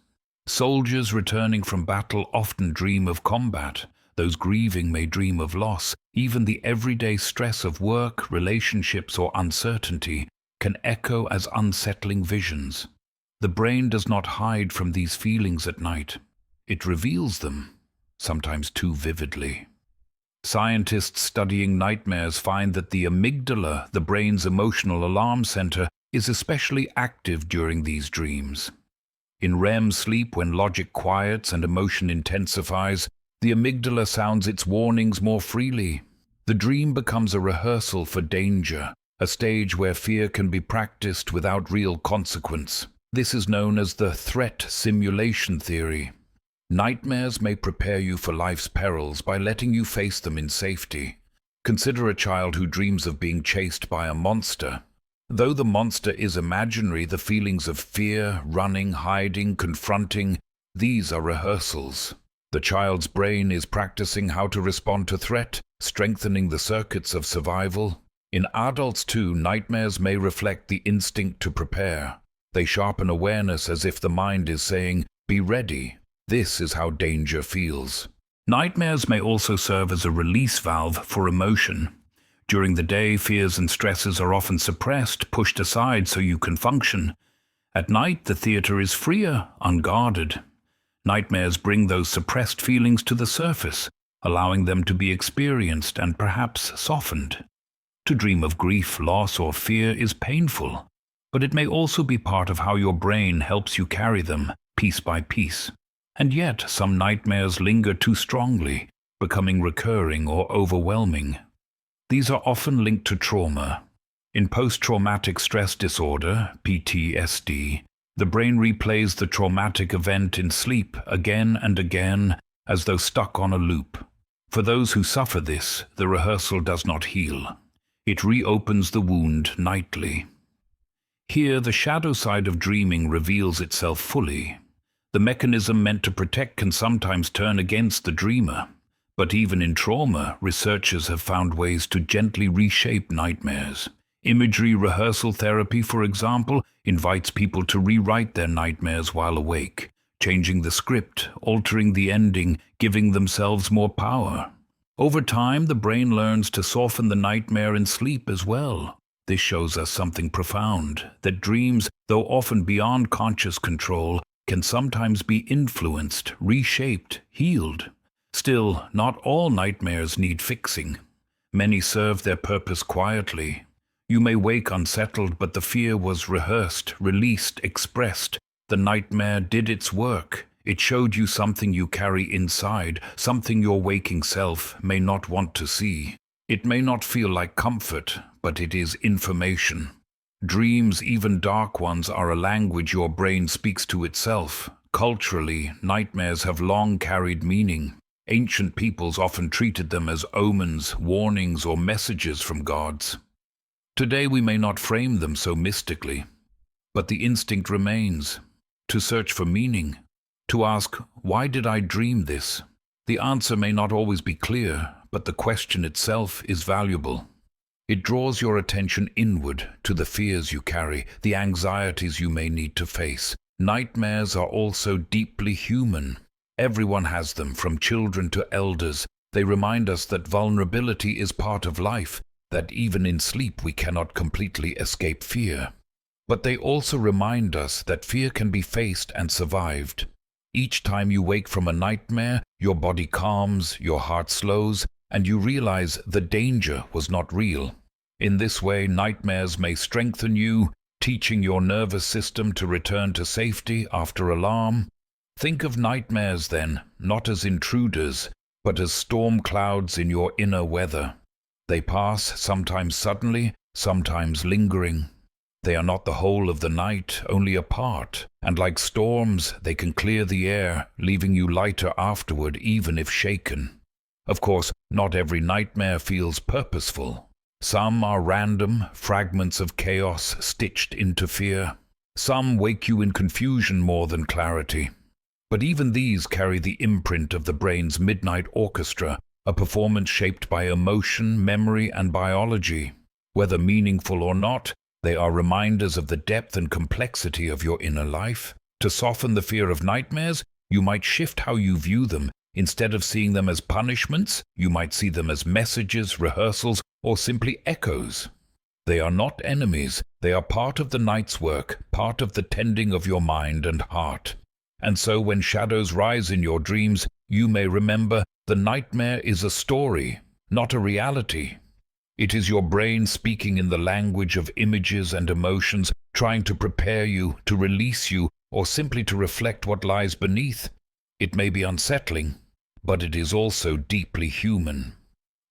Speaker 1: Soldiers returning from battle often dream of combat. Those grieving may dream of loss. Even the everyday stress of work, relationships, or uncertainty can echo as unsettling visions. The brain does not hide from these feelings at night. It reveals them, sometimes too vividly. Scientists studying nightmares find that the amygdala, the brain's emotional alarm center, is especially active during these dreams. In REM sleep, when logic quiets and emotion intensifies, the amygdala sounds its warnings more freely. The dream becomes a rehearsal for danger, a stage where fear can be practiced without real consequence. This is known as the threat simulation theory. Nightmares may prepare you for life's perils by letting you face them in safety. Consider a child who dreams of being chased by a monster. Though the monster is imaginary, the feelings of fear, running, hiding, confronting, these are rehearsals. The child's brain is practicing how to respond to threat, strengthening the circuits of survival. In adults too, nightmares may reflect the instinct to prepare. They sharpen awareness as if the mind is saying, "Be ready. This is how danger feels." Nightmares may also serve as a release valve for emotion. During the day, fears and stresses are often suppressed, pushed aside so you can function. At night, the theater is freer, unguarded. Nightmares bring those suppressed feelings to the surface, allowing them to be experienced and perhaps softened. To dream of grief, loss, or fear is painful, but it may also be part of how your brain helps you carry them, piece by piece. And yet, some nightmares linger too strongly, becoming recurring or overwhelming. These are often linked to trauma. In post-traumatic stress disorder, PTSD, the brain replays the traumatic event in sleep again and again, as though stuck on a loop. For those who suffer this, the rehearsal does not heal. It reopens the wound nightly. Here, the shadow side of dreaming reveals itself fully. The mechanism meant to protect can sometimes turn against the dreamer. But even in trauma, researchers have found ways to gently reshape nightmares. Imagery rehearsal therapy, for example, invites people to rewrite their nightmares while awake, changing the script, altering the ending, giving themselves more power. Over time, the brain learns to soften the nightmare in sleep as well. This shows us something profound, that dreams, though often beyond conscious control, can sometimes be influenced, reshaped, healed. Still, not all nightmares need fixing. Many serve their purpose quietly. You may wake unsettled, but the fear was rehearsed, released, expressed. The nightmare did its work. It showed you something you carry inside, something your waking self may not want to see. It may not feel like comfort, but it is information. Dreams, even dark ones, are a language your brain speaks to itself. Culturally, nightmares have long carried meaning. Ancient peoples often treated them as omens, warnings, or messages from gods. Today we may not frame them so mystically, but the instinct remains, to search for meaning, to ask, why did I dream this? The answer may not always be clear, but the question itself is valuable. It draws your attention inward to the fears you carry, the anxieties you may need to face. Nightmares are also deeply human. Everyone has them, from children to elders. They remind us that vulnerability is part of life, that even in sleep we cannot completely escape fear. But they also remind us that fear can be faced and survived. Each time you wake from a nightmare, your body calms, your heart slows, and you realize the danger was not real. In this way, nightmares may strengthen you, teaching your nervous system to return to safety after alarm. Think of nightmares then, not as intruders, but as storm clouds in your inner weather. They pass, sometimes suddenly, sometimes lingering. They are not the whole of the night, only a part, and like storms, they can clear the air, leaving you lighter afterward, even if shaken. Of course, not every nightmare feels purposeful. Some are random, fragments of chaos stitched into fear. Some wake you in confusion more than clarity. But even these carry the imprint of the brain's midnight orchestra, a performance shaped by emotion, memory, and biology. Whether meaningful or not, they are reminders of the depth and complexity of your inner life. To soften the fear of nightmares, you might shift how you view them. Instead of seeing them as punishments, you might see them as messages, rehearsals, or simply echoes. They are not enemies. They are part of the night's work, part of the tending of your mind and heart. And so when shadows rise in your dreams, you may remember the nightmare is a story, not a reality. It is your brain speaking in the language of images and emotions, trying to prepare you, to release you, or simply to reflect what lies beneath. It may be unsettling, but it is also deeply human.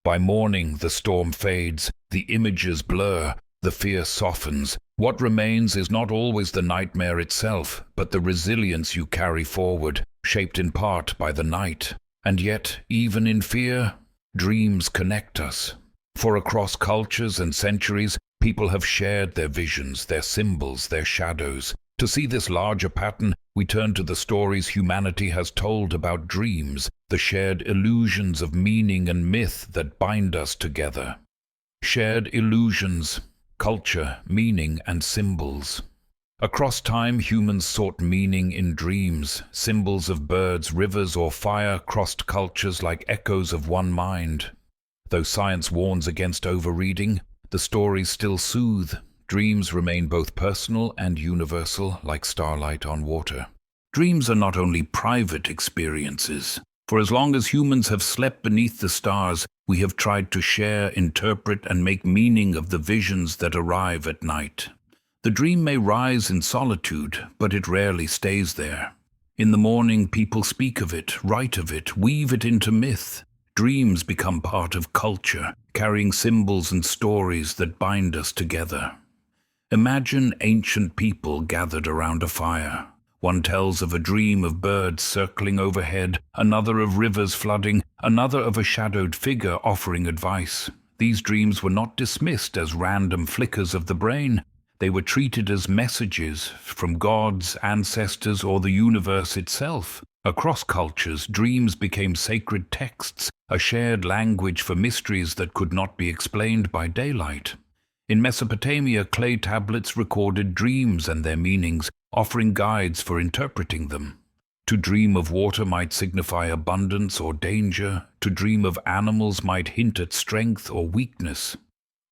Speaker 1: By morning, the storm fades, the images blur, the fear softens. What remains is not always the nightmare itself, but the resilience you carry forward, shaped in part by the night. And yet, even in fear, dreams connect us. For across cultures and centuries, People have shared their visions, their symbols, their shadows. To see this larger pattern, we turn to the stories humanity has told about dreams, the shared illusions of meaning and myth that bind us together. Shared illusions, culture, meaning, and symbols. Across time, humans sought meaning in dreams. Symbols of birds, rivers, or fire crossed cultures like echoes of one mind. Though science warns against overreading, the stories still soothe. Dreams remain both personal and universal, like starlight on water. Dreams are not only private experiences. For as long as humans have slept beneath the stars, we have tried to share, interpret, and make meaning of the visions that arrive at night. The dream may rise in solitude, but it rarely stays there. In the morning, people speak of it, write of it, weave it into myth. Dreams become part of culture, carrying symbols and stories that bind us together. Imagine ancient people gathered around a fire. One tells of a dream of birds circling overhead, another of rivers flooding, another of a shadowed figure offering advice. These dreams were not dismissed as random flickers of the brain. They were treated as messages from gods, ancestors, or the universe itself. Across cultures, dreams became sacred texts, a shared language for mysteries that could not be explained by daylight. In Mesopotamia, clay tablets recorded dreams and their meanings, offering guides for interpreting them. To dream of water might signify abundance or danger. To dream of animals might hint at strength or weakness.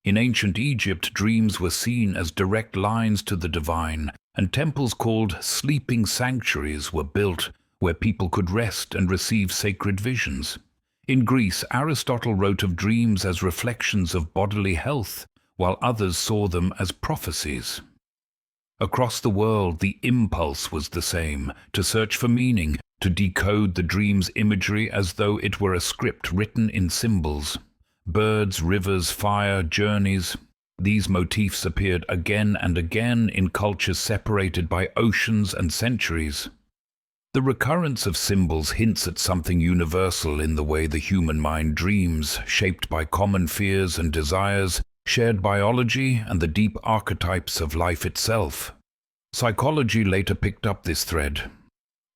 Speaker 1: In ancient Egypt, dreams were seen as direct lines to the divine, and temples called sleeping sanctuaries were built where people could rest and receive sacred visions. In Greece, Aristotle wrote of dreams as reflections of bodily health, while others saw them as prophecies. Across the world, the impulse was the same, to search for meaning, to decode the dream's imagery as though it were a script written in symbols. Birds, rivers, fire, journeys. These motifs appeared again and again in cultures separated by oceans and centuries. The recurrence of symbols hints at something universal in the way the human mind dreams, shaped by common fears and desires, shared biology, and the deep archetypes of life itself. Psychology later picked up this thread.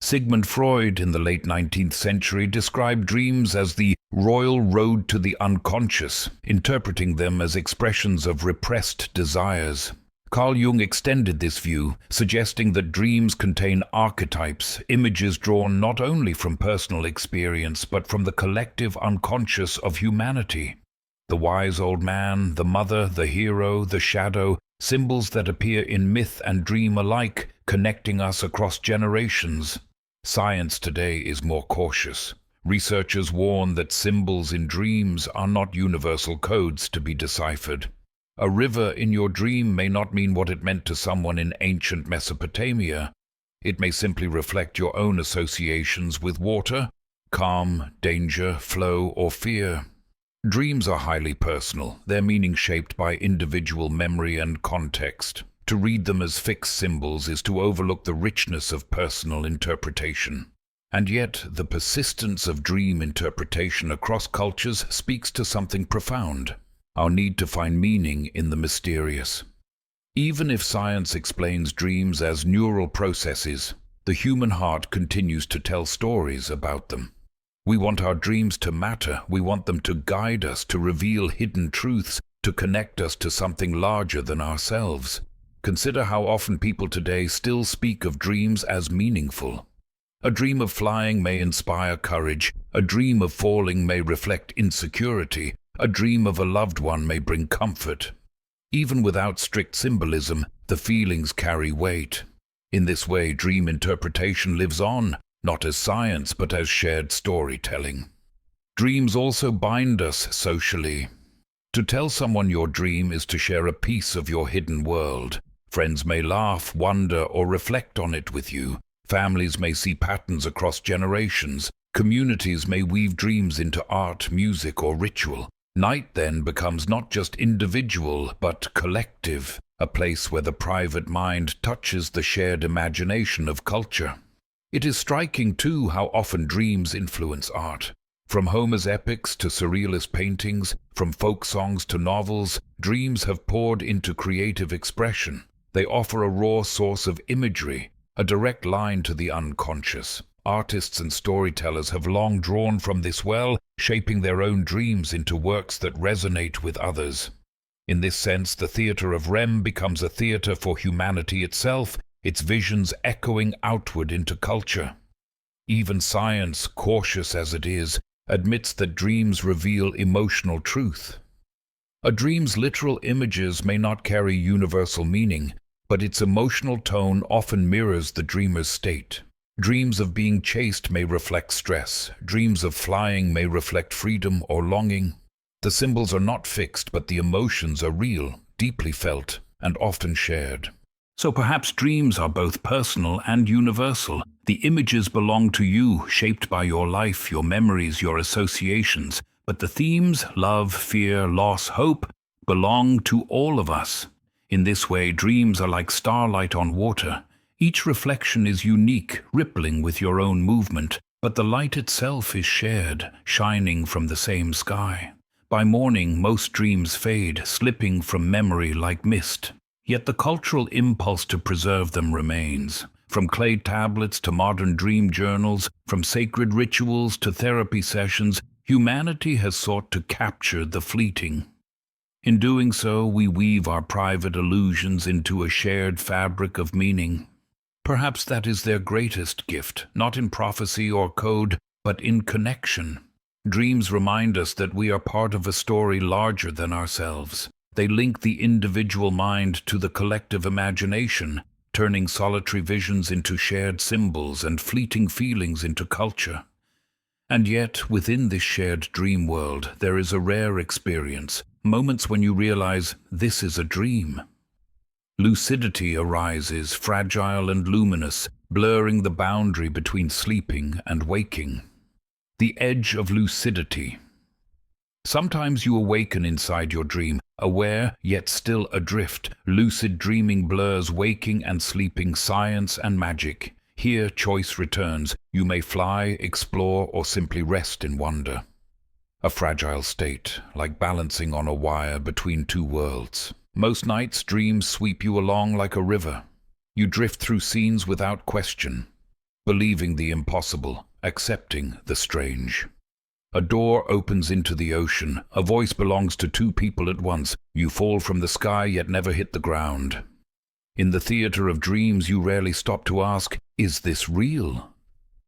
Speaker 1: Sigmund Freud, in the late 19th century, described dreams as the royal road to the unconscious, interpreting them as expressions of repressed desires. Carl Jung extended this view, suggesting that dreams contain archetypes, images drawn not only from personal experience but from the collective unconscious of humanity. The wise old man, the mother, the hero, the shadow, symbols that appear in myth and dream alike, connecting us across generations. Science today is more cautious. Researchers warn that symbols in dreams are not universal codes to be deciphered. A river in your dream may not mean what it meant to someone in ancient Mesopotamia. It may simply reflect your own associations with water, calm, danger, flow, or fear. Dreams are highly personal, their meaning shaped by individual memory and context. To read them as fixed symbols is to overlook the richness of personal interpretation. And yet, the persistence of dream interpretation across cultures speaks to something profound: our need to find meaning in the mysterious. Even if science explains dreams as neural processes, the human heart continues to tell stories about them. We want our dreams to matter. We want them to guide us, to reveal hidden truths, to connect us to something larger than ourselves. Consider how often people today still speak of dreams as meaningful. A dream of flying may inspire courage. A dream of falling may reflect insecurity. A dream of a loved one may bring comfort. Even without strict symbolism, the feelings carry weight. In this way, dream interpretation lives on, not as science, but as shared storytelling. Dreams also bind us socially. To tell someone your dream is to share a piece of your hidden world. Friends may laugh, wonder, or reflect on it with you. Families may see patterns across generations. Communities may weave dreams into art, music, or ritual. Night then becomes not just individual, but collective, a place where the private mind touches the shared imagination of culture. It is striking, too, how often dreams influence art. From Homer's epics to surrealist paintings, from folk songs to novels, dreams have poured into creative expression. They offer a raw source of imagery, a direct line to the unconscious. Artists and storytellers have long drawn from this well, shaping their own dreams into works that resonate with others. In this sense, the theatre of REM becomes a theatre for humanity itself, its visions echoing outward into culture. Even science, cautious as it is, admits that dreams reveal emotional truth. A dream's literal images may not carry universal meaning, but its emotional tone often mirrors the dreamer's state. Dreams of being chased may reflect stress. Dreams of flying may reflect freedom or longing. The symbols are not fixed, but the emotions are real, deeply felt, and often shared. So perhaps dreams are both personal and universal. The images belong to you, shaped by your life, your memories, your associations. But the themes, love, fear, loss, hope, belong to all of us. In this way, dreams are like starlight on water. Each reflection is unique, rippling with your own movement, but the light itself is shared, shining from the same sky. By morning, most dreams fade, slipping from memory like mist. Yet the cultural impulse to preserve them remains. From clay tablets to modern dream journals, from sacred rituals to therapy sessions, humanity has sought to capture the fleeting. In doing so, we weave our private illusions into a shared fabric of meaning. Perhaps that is their greatest gift, not in prophecy or code, but in connection. Dreams remind us that we are part of a story larger than ourselves. They link the individual mind to the collective imagination, turning solitary visions into shared symbols and fleeting feelings into culture. And yet, within this shared dream world, there is a rare experience, moments when you realize this is a dream. Lucidity arises, fragile and luminous, blurring the boundary between sleeping and waking. The edge of lucidity. Sometimes you awaken inside your dream, aware yet still adrift. Lucid dreaming blurs waking and sleeping, science and magic. Here choice returns. You may fly, explore, or simply rest in wonder. A fragile state, like balancing on a wire between two worlds. Most nights dreams sweep you along like a river. You drift through scenes without question, believing the impossible, accepting the strange. A door opens into the ocean. A voice belongs to two people at once. You fall from the sky yet never hit the ground. In the theater of dreams, you rarely stop to ask, is this real?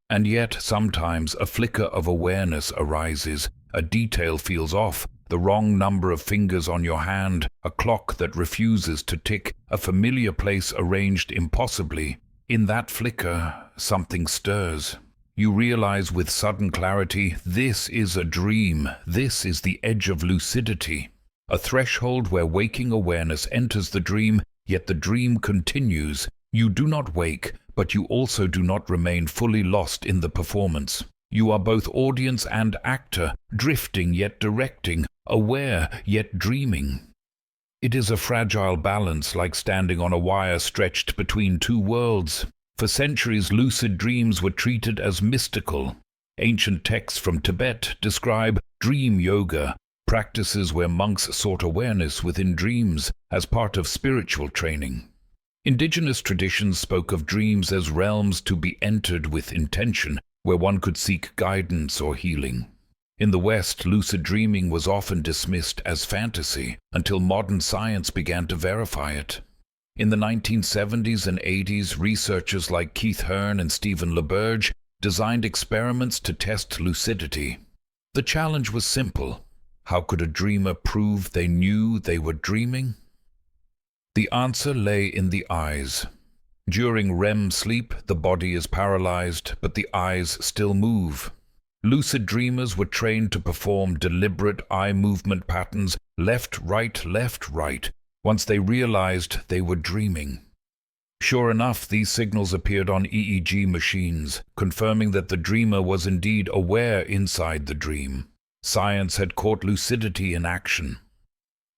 Speaker 1: And yet, sometimes a flicker of awareness arises. A detail feels off. The wrong number of fingers on your hand. A clock that refuses to tick. A familiar place arranged impossibly. In that flicker, something stirs. You realize with sudden clarity, this is a dream. This is the edge of lucidity. A threshold where waking awareness enters the dream, yet the dream continues. You do not wake, but you also do not remain fully lost in the performance. You are both audience and actor, drifting yet directing, aware yet dreaming. It is a fragile balance, like standing on a wire stretched between two worlds. For centuries, lucid dreams were treated as mystical. Ancient texts from Tibet describe dream yoga, practices where monks sought awareness within dreams as part of spiritual training. Indigenous traditions spoke of dreams as realms to be entered with intention, where one could seek guidance or healing. In the West, lucid dreaming was often dismissed as fantasy until modern science began to verify it. In the 1970s and 80s, researchers like Keith Hearn and Stephen LaBerge designed experiments to test lucidity. The challenge was simple. How could a dreamer prove they knew they were dreaming? The answer lay in the eyes. During REM sleep, the body is paralyzed, but the eyes still move. Lucid dreamers were trained to perform deliberate eye movement patterns, left, right, once they realized they were dreaming. Sure enough, these signals appeared on EEG machines, confirming that the dreamer was indeed aware inside the dream. Science had caught lucidity in action.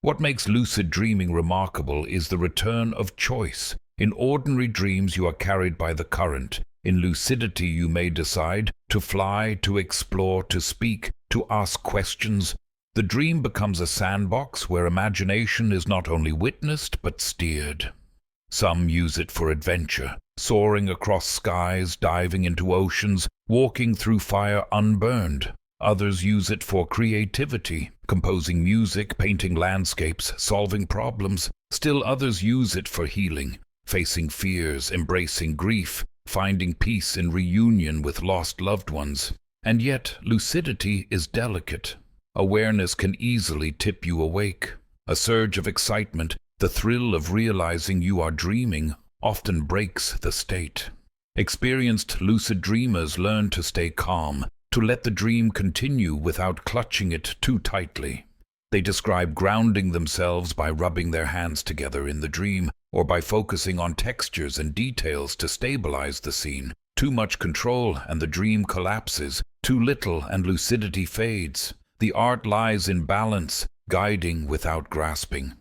Speaker 1: What makes lucid dreaming remarkable is the return of choice. In ordinary dreams, you are carried by the current. In lucidity, you may decide to fly, to explore, to speak, to ask questions. The dream becomes a sandbox where imagination is not only witnessed but steered. Some use it for adventure, soaring across skies, diving into oceans, walking through fire unburned. Others use it for creativity, composing music, painting landscapes, solving problems. Still others use it for healing, facing fears, embracing grief, finding peace in reunion with lost loved ones. And yet, lucidity is delicate. Awareness can easily tip you awake. A surge of excitement, the thrill of realizing you are dreaming, often breaks the state. Experienced lucid dreamers learn to stay calm, to let the dream continue without clutching it too tightly. They describe grounding themselves by rubbing their hands together in the dream, or by focusing on textures and details to stabilize the scene. Too much control and the dream collapses. Too little and lucidity fades. The art lies in balance, guiding without grasping.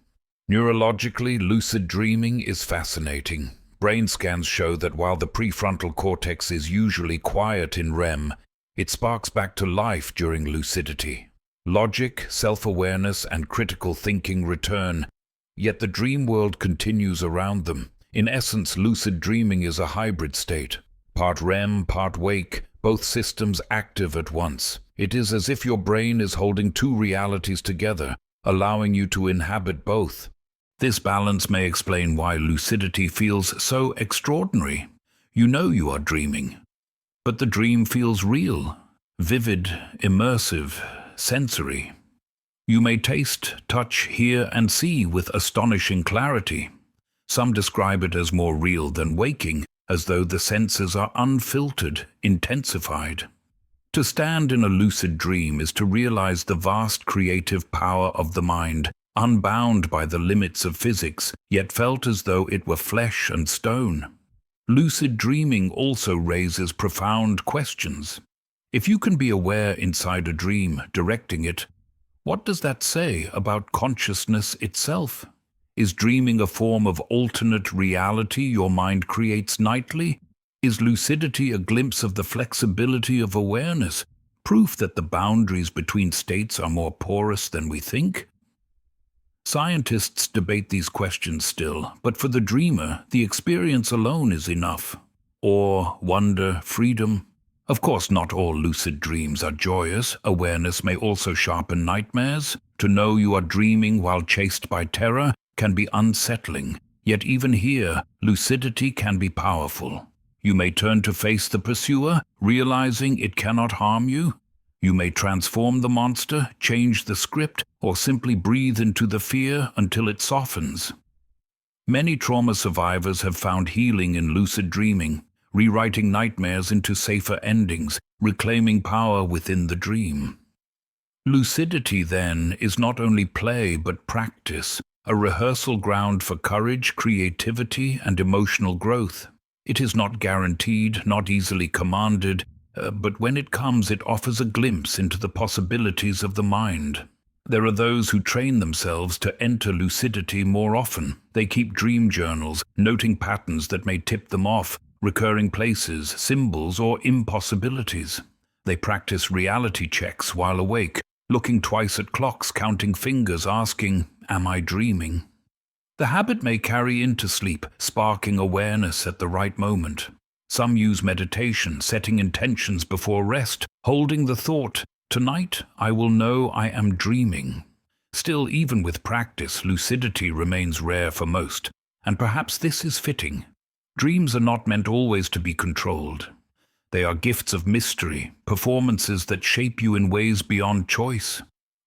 Speaker 1: Neurologically, lucid dreaming is fascinating. Brain scans show that while the prefrontal cortex is usually quiet in REM, it sparks back to life during lucidity. Logic, self-awareness, and critical thinking return, yet the dream world continues around them. In essence, lucid dreaming is a hybrid state. Part REM, part wake, both systems active at once. It is as if your brain is holding two realities together, allowing you to inhabit both. This balance may explain why lucidity feels so extraordinary. You know you are dreaming, but the dream feels real, vivid, immersive, sensory. You may taste, touch, hear, and see with astonishing clarity. Some describe it as more real than waking, as though the senses are unfiltered, intensified. To stand in a lucid dream is to realize the vast creative power of the mind, unbound by the limits of physics, yet felt as though it were flesh and stone. Lucid dreaming also raises profound questions. If you can be aware inside a dream, directing it, what does that say about consciousness itself? Is dreaming a form of alternate reality your mind creates nightly? Is lucidity a glimpse of the flexibility of awareness, proof that the boundaries between states are more porous than we think? Scientists debate these questions still, but for the dreamer, the experience alone is enough. Awe, wonder, freedom. Of course, not all lucid dreams are joyous. Awareness may also sharpen nightmares. To know you are dreaming while chased by terror can be unsettling. Yet even here, lucidity can be powerful. You may turn to face the pursuer, realizing it cannot harm you. You may transform the monster, change the script, or simply breathe into the fear until it softens. Many trauma survivors have found healing in lucid dreaming, rewriting nightmares into safer endings, reclaiming power within the dream. Lucidity, then, is not only play but practice, a rehearsal ground for courage, creativity, and emotional growth. It is not guaranteed, not easily commanded, but when it comes, it offers a glimpse into the possibilities of the mind. There are those who train themselves to enter lucidity more often. They keep dream journals, noting patterns that may tip them off, recurring places, symbols, or impossibilities. They practice reality checks while awake, looking twice at clocks, counting fingers, asking, "Am I dreaming?" The habit may carry into sleep, sparking awareness at the right moment. Some use meditation, setting intentions before rest, holding the thought, "Tonight I will know I am dreaming." Still, even with practice, lucidity remains rare for most, and perhaps this is fitting. Dreams are not meant always to be controlled. They are gifts of mystery, performances that shape you in ways beyond choice.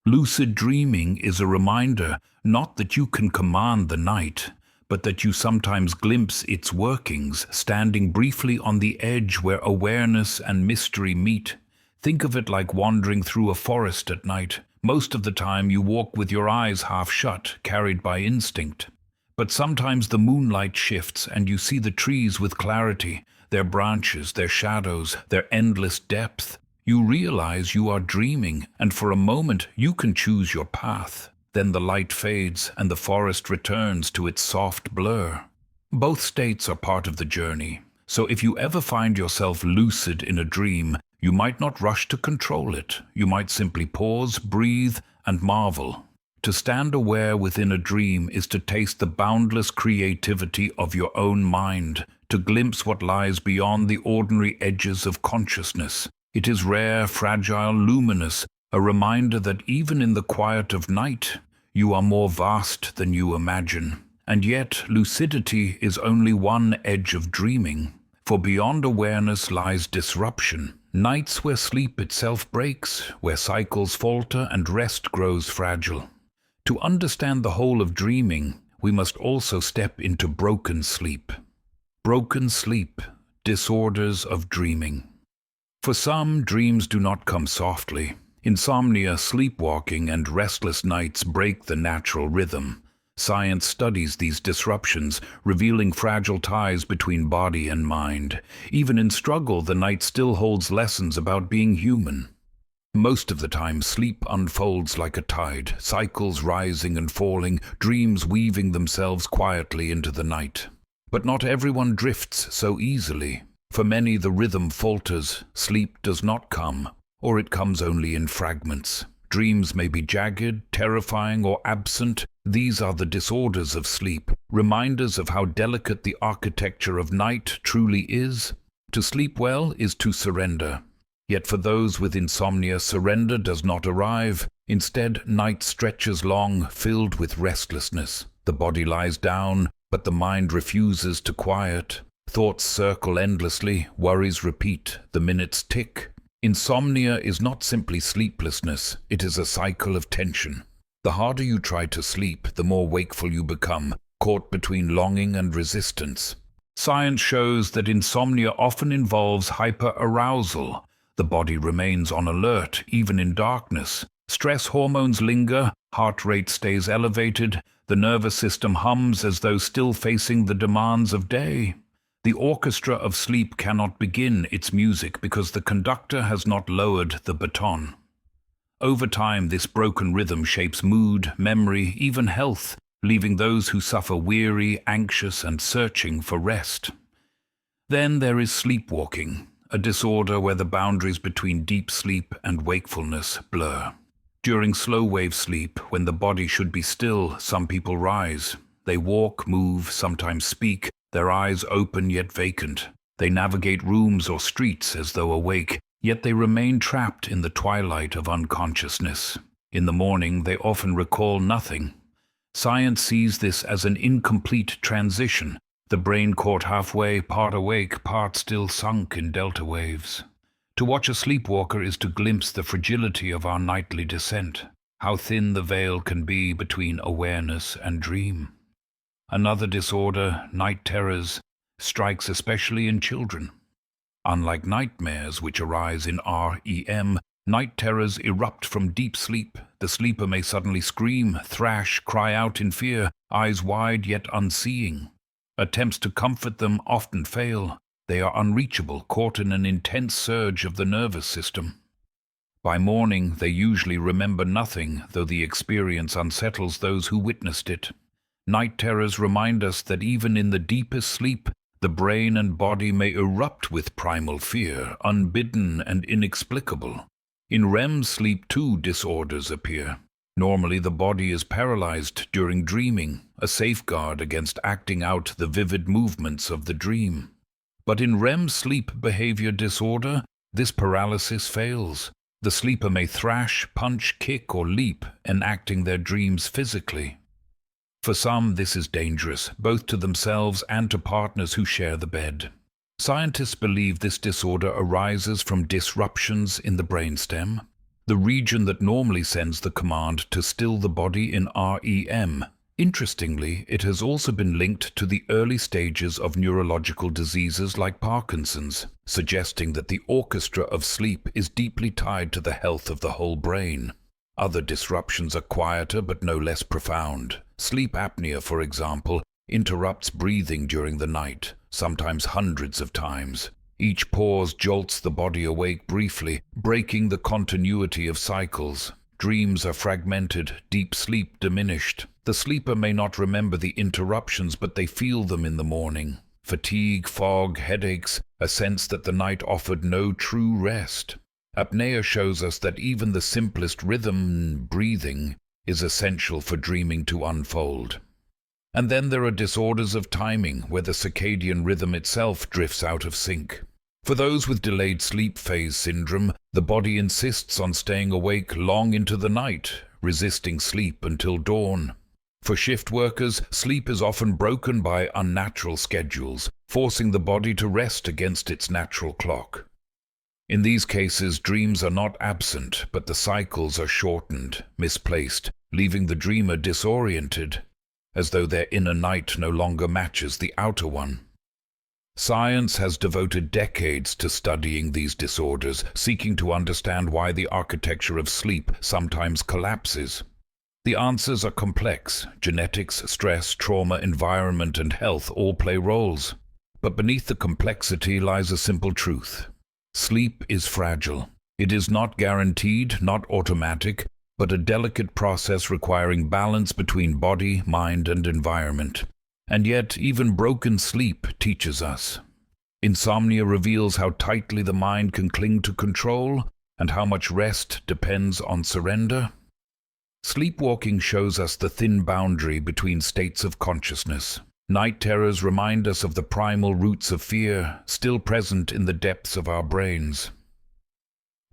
Speaker 1: Lucid dreaming is a reminder not that you can command the night, but that you sometimes glimpse its workings, standing briefly on the edge where awareness and mystery meet. Think of it like wandering through a forest at night. Most of the time you walk with your eyes half shut, carried by instinct. But sometimes the moonlight shifts and you see the trees with clarity, their branches, their shadows, their endless depth. You realize you are dreaming, and for a moment you can choose your path. Then the light fades and the forest returns to its soft blur. Both states are part of the journey, so if you ever find yourself lucid in a dream, You might not rush to control it. You might simply pause, breathe, and marvel. To stand aware within a dream is to taste the boundless creativity of your own mind, to glimpse what lies beyond the ordinary edges of consciousness. It is rare, fragile, luminous, a reminder that even in the quiet of night, you are more vast than you imagine. And yet, lucidity is only one edge of dreaming, for beyond awareness lies disruption. Nights where sleep itself breaks, where cycles falter and rest grows fragile. To understand the whole of dreaming, we must also step into broken sleep. Broken sleep, disorders of dreaming. For some, dreams do not come softly. Insomnia, sleepwalking, and restless nights break the natural rhythm. Science studies these disruptions, revealing fragile ties between body and mind. Even in struggle, the night still holds lessons about being human. Most of the time, sleep unfolds like a tide, cycles rising and falling, dreams weaving themselves quietly into the night. But not everyone drifts so easily. For many, the rhythm falters, sleep does not come, or it comes only in fragments. Dreams may be jagged, terrifying, or absent. These are the disorders of sleep, reminders of how delicate the architecture of night truly is. To sleep well is to surrender. Yet for those with insomnia, surrender does not arrive. Instead, night stretches long, filled with restlessness. The body lies down, but the mind refuses to quiet. Thoughts circle endlessly, worries repeat, the minutes tick. Insomnia is not simply sleeplessness, it is a cycle of tension. The harder you try to sleep, the more wakeful you become, caught between longing and resistance. Science shows that insomnia often involves hyperarousal. The body remains on alert, even in darkness. Stress hormones linger, heart rate stays elevated, the nervous system hums as though still facing the demands of day. The orchestra of sleep cannot begin its music because the conductor has not lowered the baton. Over time, this broken rhythm shapes mood, memory, even health, leaving those who suffer weary, anxious, and searching for rest. Then there is sleepwalking, a disorder where the boundaries between deep sleep and wakefulness blur. During slow-wave sleep, when the body should be still, some people rise. They walk, move, sometimes speak, their eyes open yet vacant. They navigate rooms or streets as though awake, yet they remain trapped in the twilight of unconsciousness. In the morning, they often recall nothing. Science sees this as an incomplete transition, the brain caught halfway, part awake, part still sunk in delta waves. To watch a sleepwalker is to glimpse the fragility of our nightly descent, how thin the veil can be between awareness and dream. Another disorder, night terrors, strikes especially in children. Unlike nightmares which arise in REM, night terrors erupt from deep sleep. The sleeper may suddenly scream, thrash, cry out in fear, eyes wide yet unseeing. Attempts to comfort them often fail. They are unreachable, caught in an intense surge of the nervous system. By morning, they usually remember nothing, though the experience unsettles those who witnessed it. Night terrors remind us that even in the deepest sleep, the brain and body may erupt with primal fear, unbidden and inexplicable. In REM sleep too, disorders appear. Normally the body is paralyzed during dreaming, a safeguard against acting out the vivid movements of the dream. But in REM sleep behavior disorder, this paralysis fails. The sleeper may thrash, punch, kick, or leap, enacting their dreams physically. For some, this is dangerous, both to themselves and to partners who share the bed. Scientists believe this disorder arises from disruptions in the brainstem, the region that normally sends the command to still the body in REM. Interestingly, it has also been linked to the early stages of neurological diseases like Parkinson's, suggesting that the orchestra of sleep is deeply tied to the health of the whole brain. Other disruptions are quieter but no less profound. Sleep apnea, for example, interrupts breathing during the night, sometimes hundreds of times. Each pause jolts the body awake briefly, breaking the continuity of cycles. Dreams are fragmented, deep sleep diminished. The sleeper may not remember the interruptions, but they feel them in the morning. fatigue, fog, headaches, a sense that the night offered no true rest. Apnea shows us that even the simplest rhythm, breathing, is essential for dreaming to unfold. And then there are disorders of timing, where the circadian rhythm itself drifts out of sync. For those with delayed sleep phase syndrome, the body insists on staying awake long into the night, resisting sleep until dawn. For shift workers, sleep is often broken by unnatural schedules, forcing the body to rest against its natural clock. In these cases, dreams are not absent, but the cycles are shortened, misplaced, leaving the dreamer disoriented, as though their inner night no longer matches the outer one. Science has devoted decades to studying these disorders, seeking to understand why the architecture of sleep sometimes collapses. The answers are complex. Genetics, stress, trauma, environment, and health all play roles. But beneath the complexity lies a simple truth. Sleep is fragile. It is not guaranteed, not automatic, but a delicate process requiring balance between body, mind, and environment. And yet, even broken sleep teaches us. Insomnia reveals how tightly the mind can cling to control and how much rest depends on surrender. Sleepwalking shows us the thin boundary between states of consciousness. Night terrors remind us of the primal roots of fear, still present in the depths of our brains.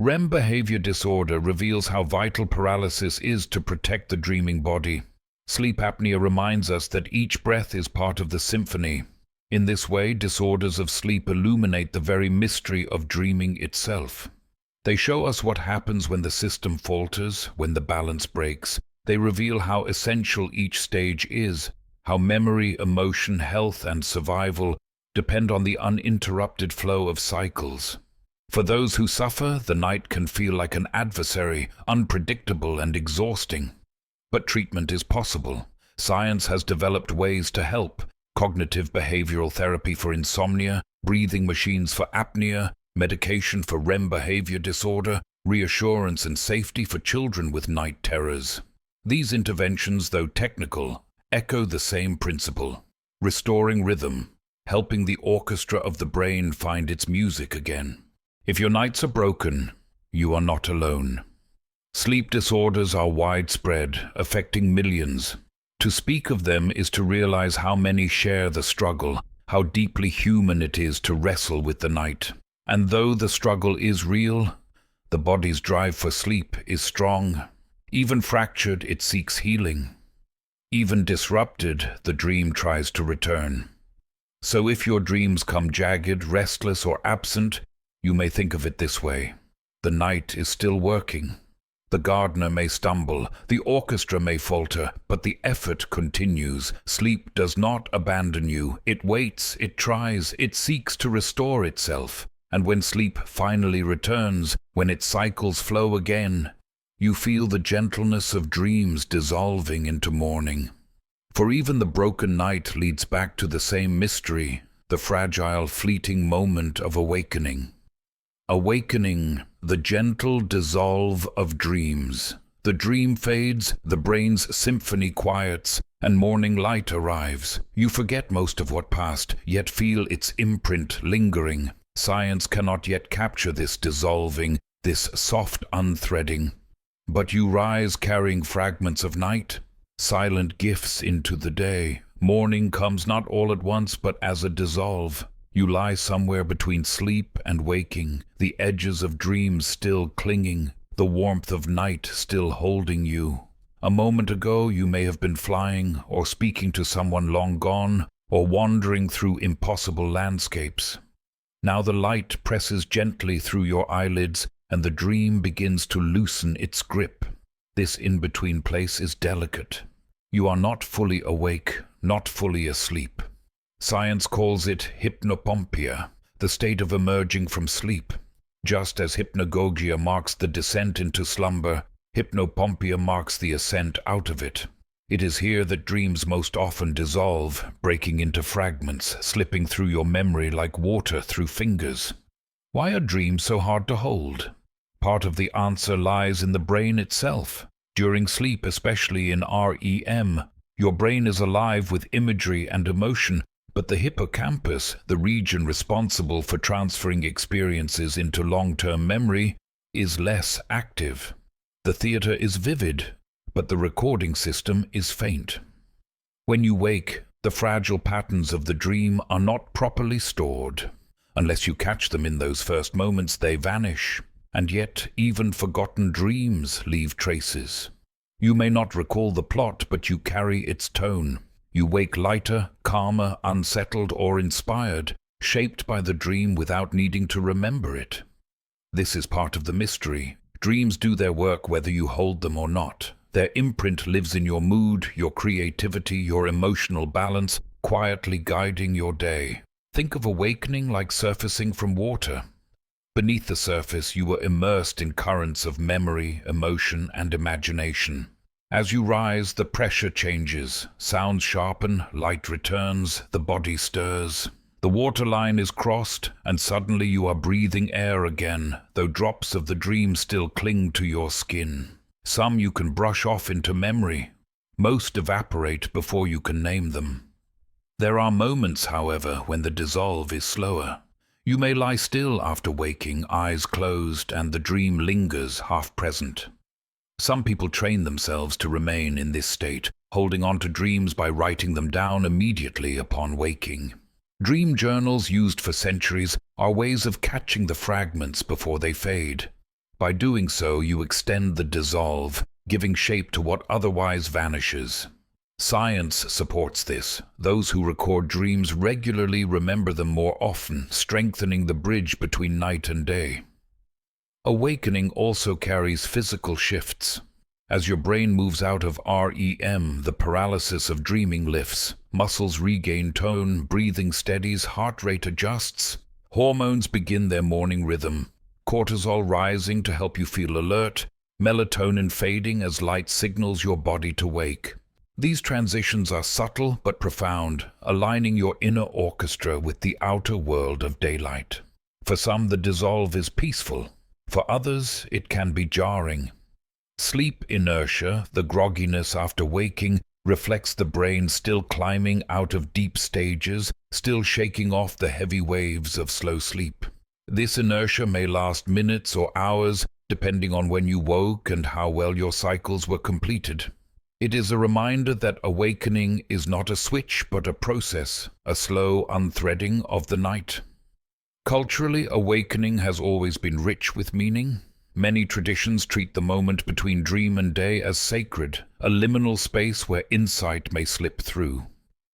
Speaker 1: REM behavior disorder reveals how vital paralysis is to protect the dreaming body. Sleep apnea reminds us that each breath is part of the symphony. In this way, disorders of sleep illuminate the very mystery of dreaming itself. They show us what happens when the system falters, when the balance breaks. They reveal how essential each stage is, how memory, emotion, health, and survival depend on the uninterrupted flow of cycles. For those who suffer, the night can feel like an adversary, unpredictable and exhausting. But treatment is possible. Science has developed ways to help: cognitive behavioral therapy for insomnia, breathing machines for apnea, medication for REM behavior disorder, reassurance and safety for children with night terrors. These interventions, though technical, echo the same principle: restoring rhythm, helping the orchestra of the brain find its music again. If your nights are broken, you are not alone. Sleep disorders are widespread, affecting millions. To speak of them is to realize how many share the struggle, how deeply human it is to wrestle with the night. And though the struggle is real, the body's drive for sleep is strong. Even fractured, it seeks healing. Even disrupted, the dream tries to return. So if your dreams come jagged, restless, or absent, you may think of it this way: the night is still working. The gardener may stumble, the orchestra may falter, but the effort continues. Sleep does not abandon you. It waits, it tries, it seeks to restore itself. And when sleep finally returns, when its cycles flow again, you feel the gentleness of dreams dissolving into morning. For even the broken night leads back to the same mystery, the fragile, fleeting moment of awakening. Awakening, the gentle dissolve of dreams. The dream fades, the brain's symphony quiets, and morning light arrives. You forget most of what passed, yet feel its imprint lingering. Science cannot yet capture this dissolving, this soft unthreading. But you rise carrying fragments of night, silent gifts into the day. Morning comes not all at once, but as a dissolve. You lie somewhere between sleep and waking, the edges of dreams still clinging, the warmth of night still holding you. A moment ago you may have been flying, or speaking to someone long gone, or wandering through impossible landscapes. Now the light presses gently through your eyelids, and the dream begins to loosen its grip. This in-between place is delicate. You are not fully awake, not fully asleep. Science calls it hypnopompia, the state of emerging from sleep. Just as hypnagogia marks the descent into slumber, hypnopompia marks the ascent out of it. It is here that dreams most often dissolve, breaking into fragments, slipping through your memory like water through fingers. Why are dreams so hard to hold? Part of the answer lies in the brain itself. During sleep, especially in REM, your brain is alive with imagery and emotion, But the hippocampus, the region responsible for transferring experiences into long-term memory, is less active. The theater is vivid, but the recording system is faint. When you wake, the fragile patterns of the dream are not properly stored. Unless you catch them in those first moments, they vanish. And yet, even forgotten dreams leave traces. You may not recall the plot, but you carry its tone. You wake lighter, calmer, unsettled, or inspired, shaped by the dream without needing to remember it. This is part of the mystery. Dreams do their work whether you hold them or not. Their imprint lives in your mood, your creativity, your emotional balance, quietly guiding your day. Think of awakening like surfacing from water. Beneath the surface, you are immersed in currents of memory, emotion, and imagination. As you rise, the pressure changes. Sounds sharpen, light returns, the body stirs. The waterline is crossed, and suddenly you are breathing air again, though drops of the dream still cling to your skin. Some you can brush off into memory. Most evaporate before you can name them. There are moments, however, when the dissolve is slower. You may lie still after waking, eyes closed, and the dream lingers half present. Some people train themselves to remain in this state, holding on to dreams by writing them down immediately upon waking. Dream journals used for centuries are ways of catching the fragments before they fade. By doing so, you extend the dissolve, giving shape to what otherwise vanishes. Science supports this. Those who record dreams regularly remember them more often, strengthening the bridge between night and day. Awakening also carries physical shifts. As your brain moves out of REM, the paralysis of dreaming lifts. Muscles regain tone, breathing steadies, heart rate adjusts. Hormones begin their morning rhythm. Cortisol rising to help you feel alert. Melatonin fading as light signals your body to wake. These transitions are subtle but profound, aligning your inner orchestra with the outer world of daylight. For some, the dissolve is peaceful. For others, it can be jarring. Sleep inertia, the grogginess after waking, reflects the brain still climbing out of deep stages, still shaking off the heavy waves of slow sleep. This inertia may last minutes or hours, depending on when you woke and how well your cycles were completed. It is a reminder that awakening is not a switch but a process, a slow unthreading of the night. Culturally, awakening has always been rich with meaning. Many traditions treat the moment between dream and day as sacred, a liminal space where insight may slip through.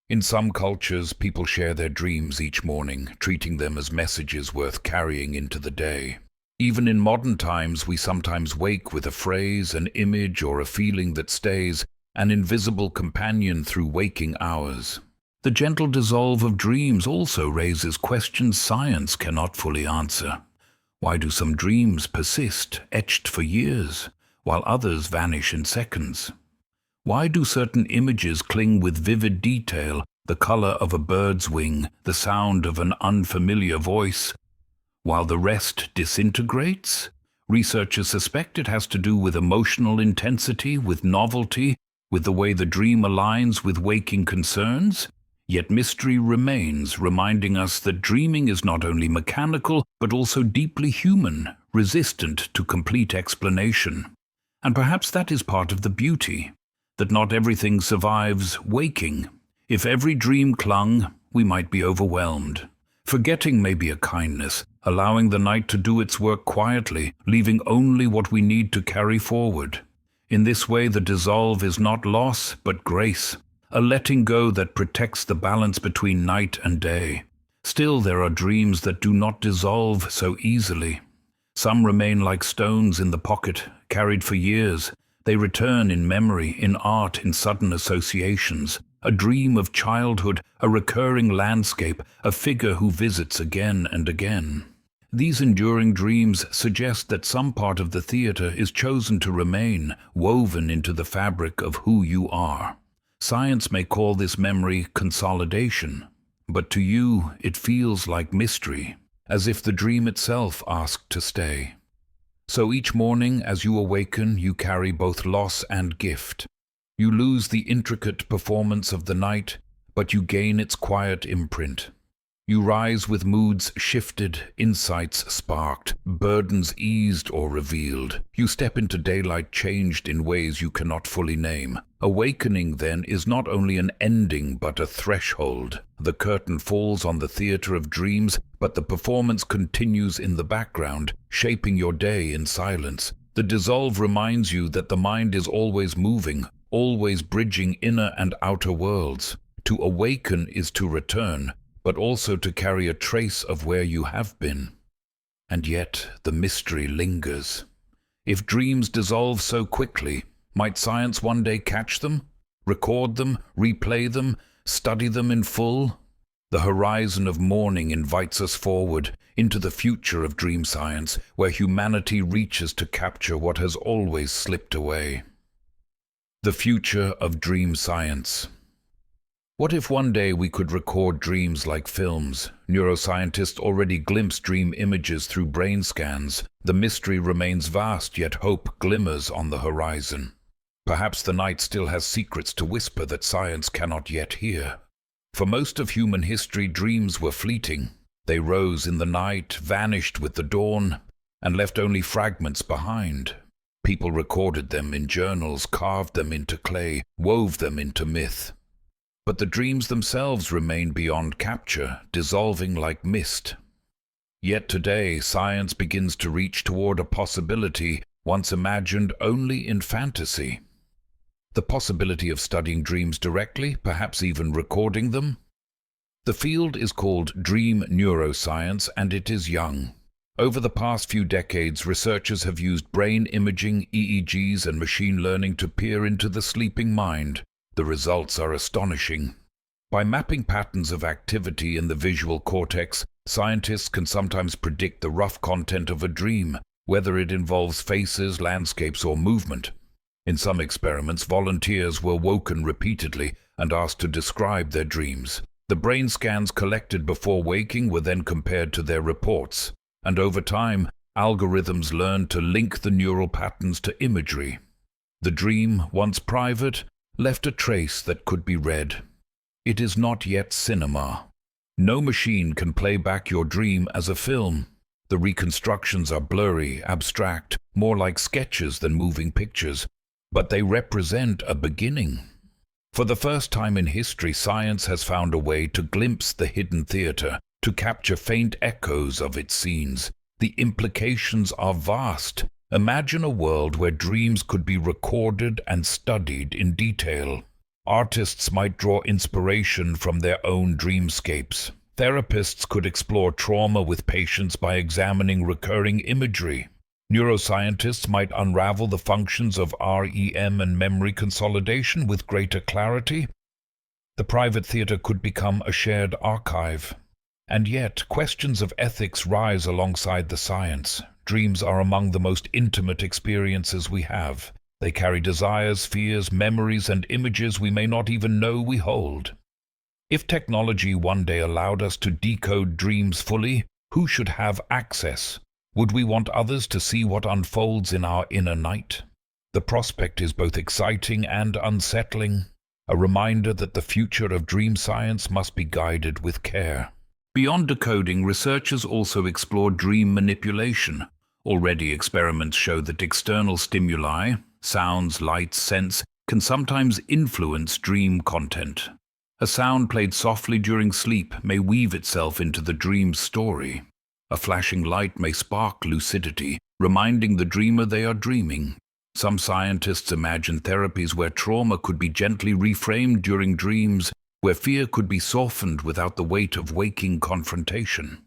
Speaker 1: In some cultures, people share their dreams each morning, treating them as messages worth carrying into the day. Even in modern times, we sometimes wake with a phrase, an image, or a feeling that stays, an invisible companion through waking hours. The gentle dissolve of dreams also raises questions science cannot fully answer. Why do some dreams persist, etched for years, while others vanish in seconds? Why do certain images cling with vivid detail, the color of a bird's wing, the sound of an unfamiliar voice, while the rest disintegrates? Researchers suspect it has to do with emotional intensity, with novelty, with the way the dream aligns with waking concerns. Yet mystery remains, reminding us that dreaming is not only mechanical, but also deeply human, resistant to complete explanation. And perhaps that is part of the beauty, that not everything survives waking. If every dream clung, we might be overwhelmed. Forgetting may be a kindness, allowing the night to do its work quietly, leaving only what we need to carry forward. In this way, the dissolve is not loss, but grace, a letting go that protects the balance between night and day. Still, there are dreams that do not dissolve so easily. Some remain like stones in the pocket, carried for years. They return in memory, in art, in sudden associations. A dream of childhood, a recurring landscape, a figure who visits again and again. These enduring dreams suggest that some part of the theater is chosen to remain, woven into the fabric of who you are. Science may call this memory consolidation, but to you it feels like mystery, as if the dream itself asked to stay. So each morning as you awaken, you carry both loss and gift. You lose the intricate performance of the night, but you gain its quiet imprint. You rise with moods shifted, insights sparked, burdens eased or revealed. You step into daylight changed in ways you cannot fully name. Awakening, then, is not only an ending but a threshold. The curtain falls on the theater of dreams, but the performance continues in the background, shaping your day in silence. The dissolve reminds you that the mind is always moving, always bridging inner and outer worlds. To awaken is to return, but also to carry a trace of where you have been. And yet the mystery lingers. If dreams dissolve so quickly, might science one day catch them, record them, replay them, study them in full? The horizon of morning invites us forward into the future of dream science, where humanity reaches to capture what has always slipped away. The future of dream science. What if one day we could record dreams like films? Neuroscientists already glimpse dream images through brain scans. The mystery remains vast, yet hope glimmers on the horizon. Perhaps the night still has secrets to whisper that science cannot yet hear. For most of human history, dreams were fleeting. They rose in the night, vanished with the dawn, and left only fragments behind. People recorded them in journals, carved them into clay, wove them into myth. But the dreams themselves remain beyond capture, dissolving like mist. Yet today, science begins to reach toward a possibility once imagined only in fantasy. The possibility of studying dreams directly, perhaps even recording them. The field is called dream neuroscience, and it is young. Over the past few decades, researchers have used brain imaging, EEGs, and machine learning to peer into the sleeping mind. The results are astonishing. By mapping patterns of activity in the visual cortex, scientists can sometimes predict the rough content of a dream, whether it involves faces, landscapes, or movement. In some experiments, volunteers were woken repeatedly and asked to describe their dreams. The brain scans collected before waking were then compared to their reports, and over time, algorithms learned to link the neural patterns to imagery. The dream, once private, left a trace that could be read. It is not yet cinema. No machine can play back your dream as a film. The reconstructions are blurry, abstract, more like sketches than moving pictures, but they represent a beginning. For the first time in history, science has found a way to glimpse the hidden theater, to capture faint echoes of its scenes. The implications are vast. Imagine a world where dreams could be recorded and studied in detail. Artists might draw inspiration from their own dreamscapes. Therapists could explore trauma with patients by examining recurring imagery. Neuroscientists might unravel the functions of REM and memory consolidation with greater clarity. The private theater could become a shared archive. And yet, questions of ethics rise alongside the science. Dreams are among the most intimate experiences we have. They carry desires, fears, memories, and images we may not even know we hold. If technology one day allowed us to decode dreams fully, who should have access? Would we want others to see what unfolds in our inner night? The prospect is both exciting and unsettling, a reminder that the future of dream science must be guided with care. Beyond decoding, researchers also explore dream manipulation. Already experiments show that external stimuli, sounds, lights, scents, can sometimes influence dream content. A sound played softly during sleep may weave itself into the dream's story. A flashing light may spark lucidity, reminding the dreamer they are dreaming. Some scientists imagine therapies where trauma could be gently reframed during dreams, where fear could be softened without the weight of waking confrontation.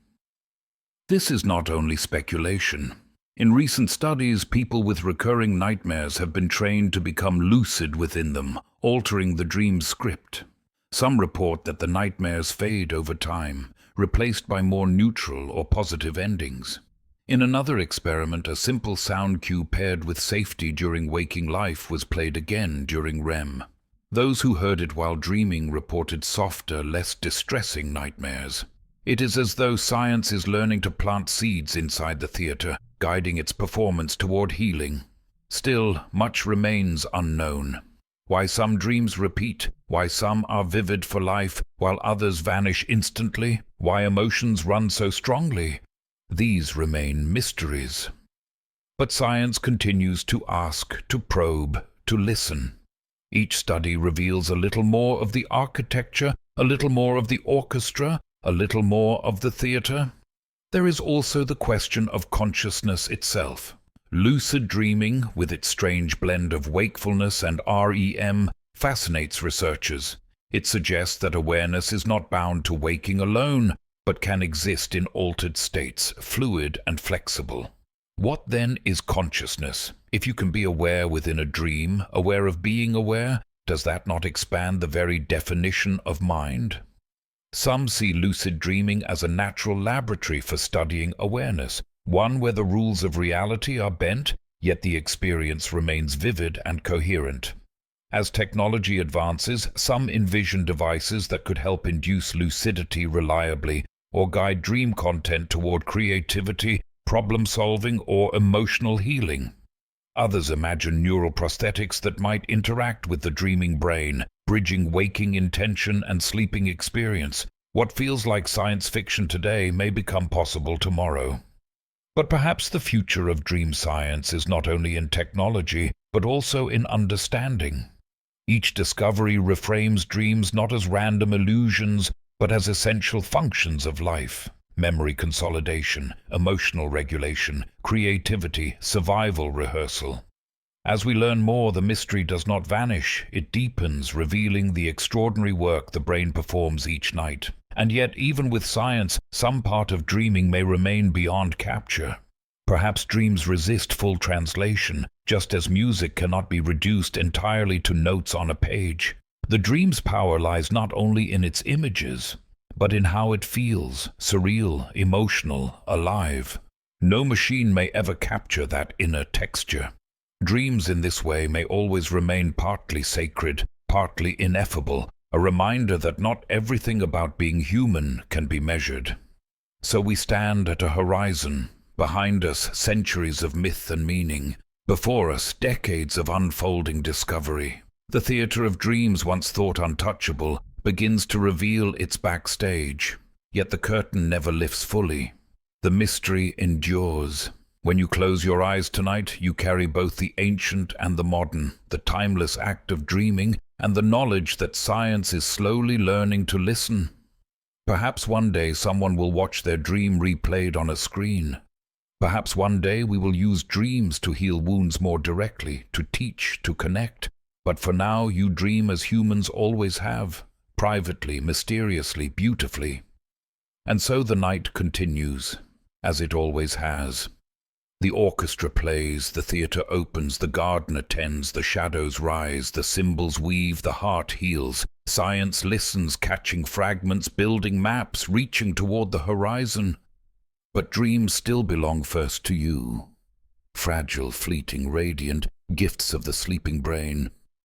Speaker 1: This is not only speculation. In recent studies, people with recurring nightmares have been trained to become lucid within them, altering the dream's script. Some report that the nightmares fade over time, replaced by more neutral or positive endings. In another experiment, a simple sound cue paired with safety during waking life was played again during REM. Those who heard it while dreaming reported softer, less distressing nightmares. It is as though science is learning to plant seeds inside the theater, guiding its performance toward healing. Still, much remains unknown. why some dreams repeat, why some are vivid for life, while others vanish instantly, why emotions run so strongly. These remain mysteries. But science continues to ask, to probe, to listen. Each study reveals a little more of the architecture, a little more of the orchestra, a little more of the theater. There is also the question of consciousness itself. Lucid dreaming, with its strange blend of wakefulness and REM, fascinates researchers. It suggests that awareness is not bound to waking alone, but can exist in altered states, fluid and flexible. What then is consciousness? If you can be aware within a dream, aware of being aware, does that not expand the very definition of mind? Some see lucid dreaming as a natural laboratory for studying awareness, one where the rules of reality are bent, yet the experience remains vivid and coherent. As technology advances, some envision devices that could help induce lucidity reliably or guide dream content toward creativity, problem-solving, or emotional healing. Others imagine neural prosthetics that might interact with the dreaming brain, bridging waking intention and sleeping experience. What feels like science fiction today may become possible tomorrow. But perhaps the future of dream science is not only in technology, but also in understanding. Each discovery reframes dreams not as random illusions, but as essential functions of life. Memory consolidation, emotional regulation, creativity, survival rehearsal. As we learn more, the mystery does not vanish, it deepens, revealing the extraordinary work the brain performs each night. And yet, even with science, some part of dreaming may remain beyond capture. Perhaps dreams resist full translation, just as music cannot be reduced entirely to notes on a page. The dream's power lies not only in its images, but in how it feels, surreal, emotional, alive. No machine may ever capture that inner texture. Dreams in this way may always remain partly sacred, partly ineffable, a reminder that not everything about being human can be measured. So we stand at a horizon, behind us centuries of myth and meaning, before us decades of unfolding discovery. The theater of dreams, once thought untouchable, begins to reveal its backstage. Yet the curtain never lifts fully. The mystery endures. When you close your eyes tonight, you carry both the ancient and the modern, the timeless act of dreaming, and the knowledge that science is slowly learning to listen. Perhaps one day someone will watch their dream replayed on a screen. Perhaps one day we will use dreams to heal wounds more directly, to teach, to connect. But for now, you dream as humans always have, privately, mysteriously, beautifully. And so the night continues, as it always has. The orchestra plays, the theater opens, the garden attends, the shadows rise, the symbols weave, the heart heals. Science listens, catching fragments, building maps, reaching toward the horizon. But dreams still belong first to you. Fragile, fleeting, radiant, gifts of the sleeping brain.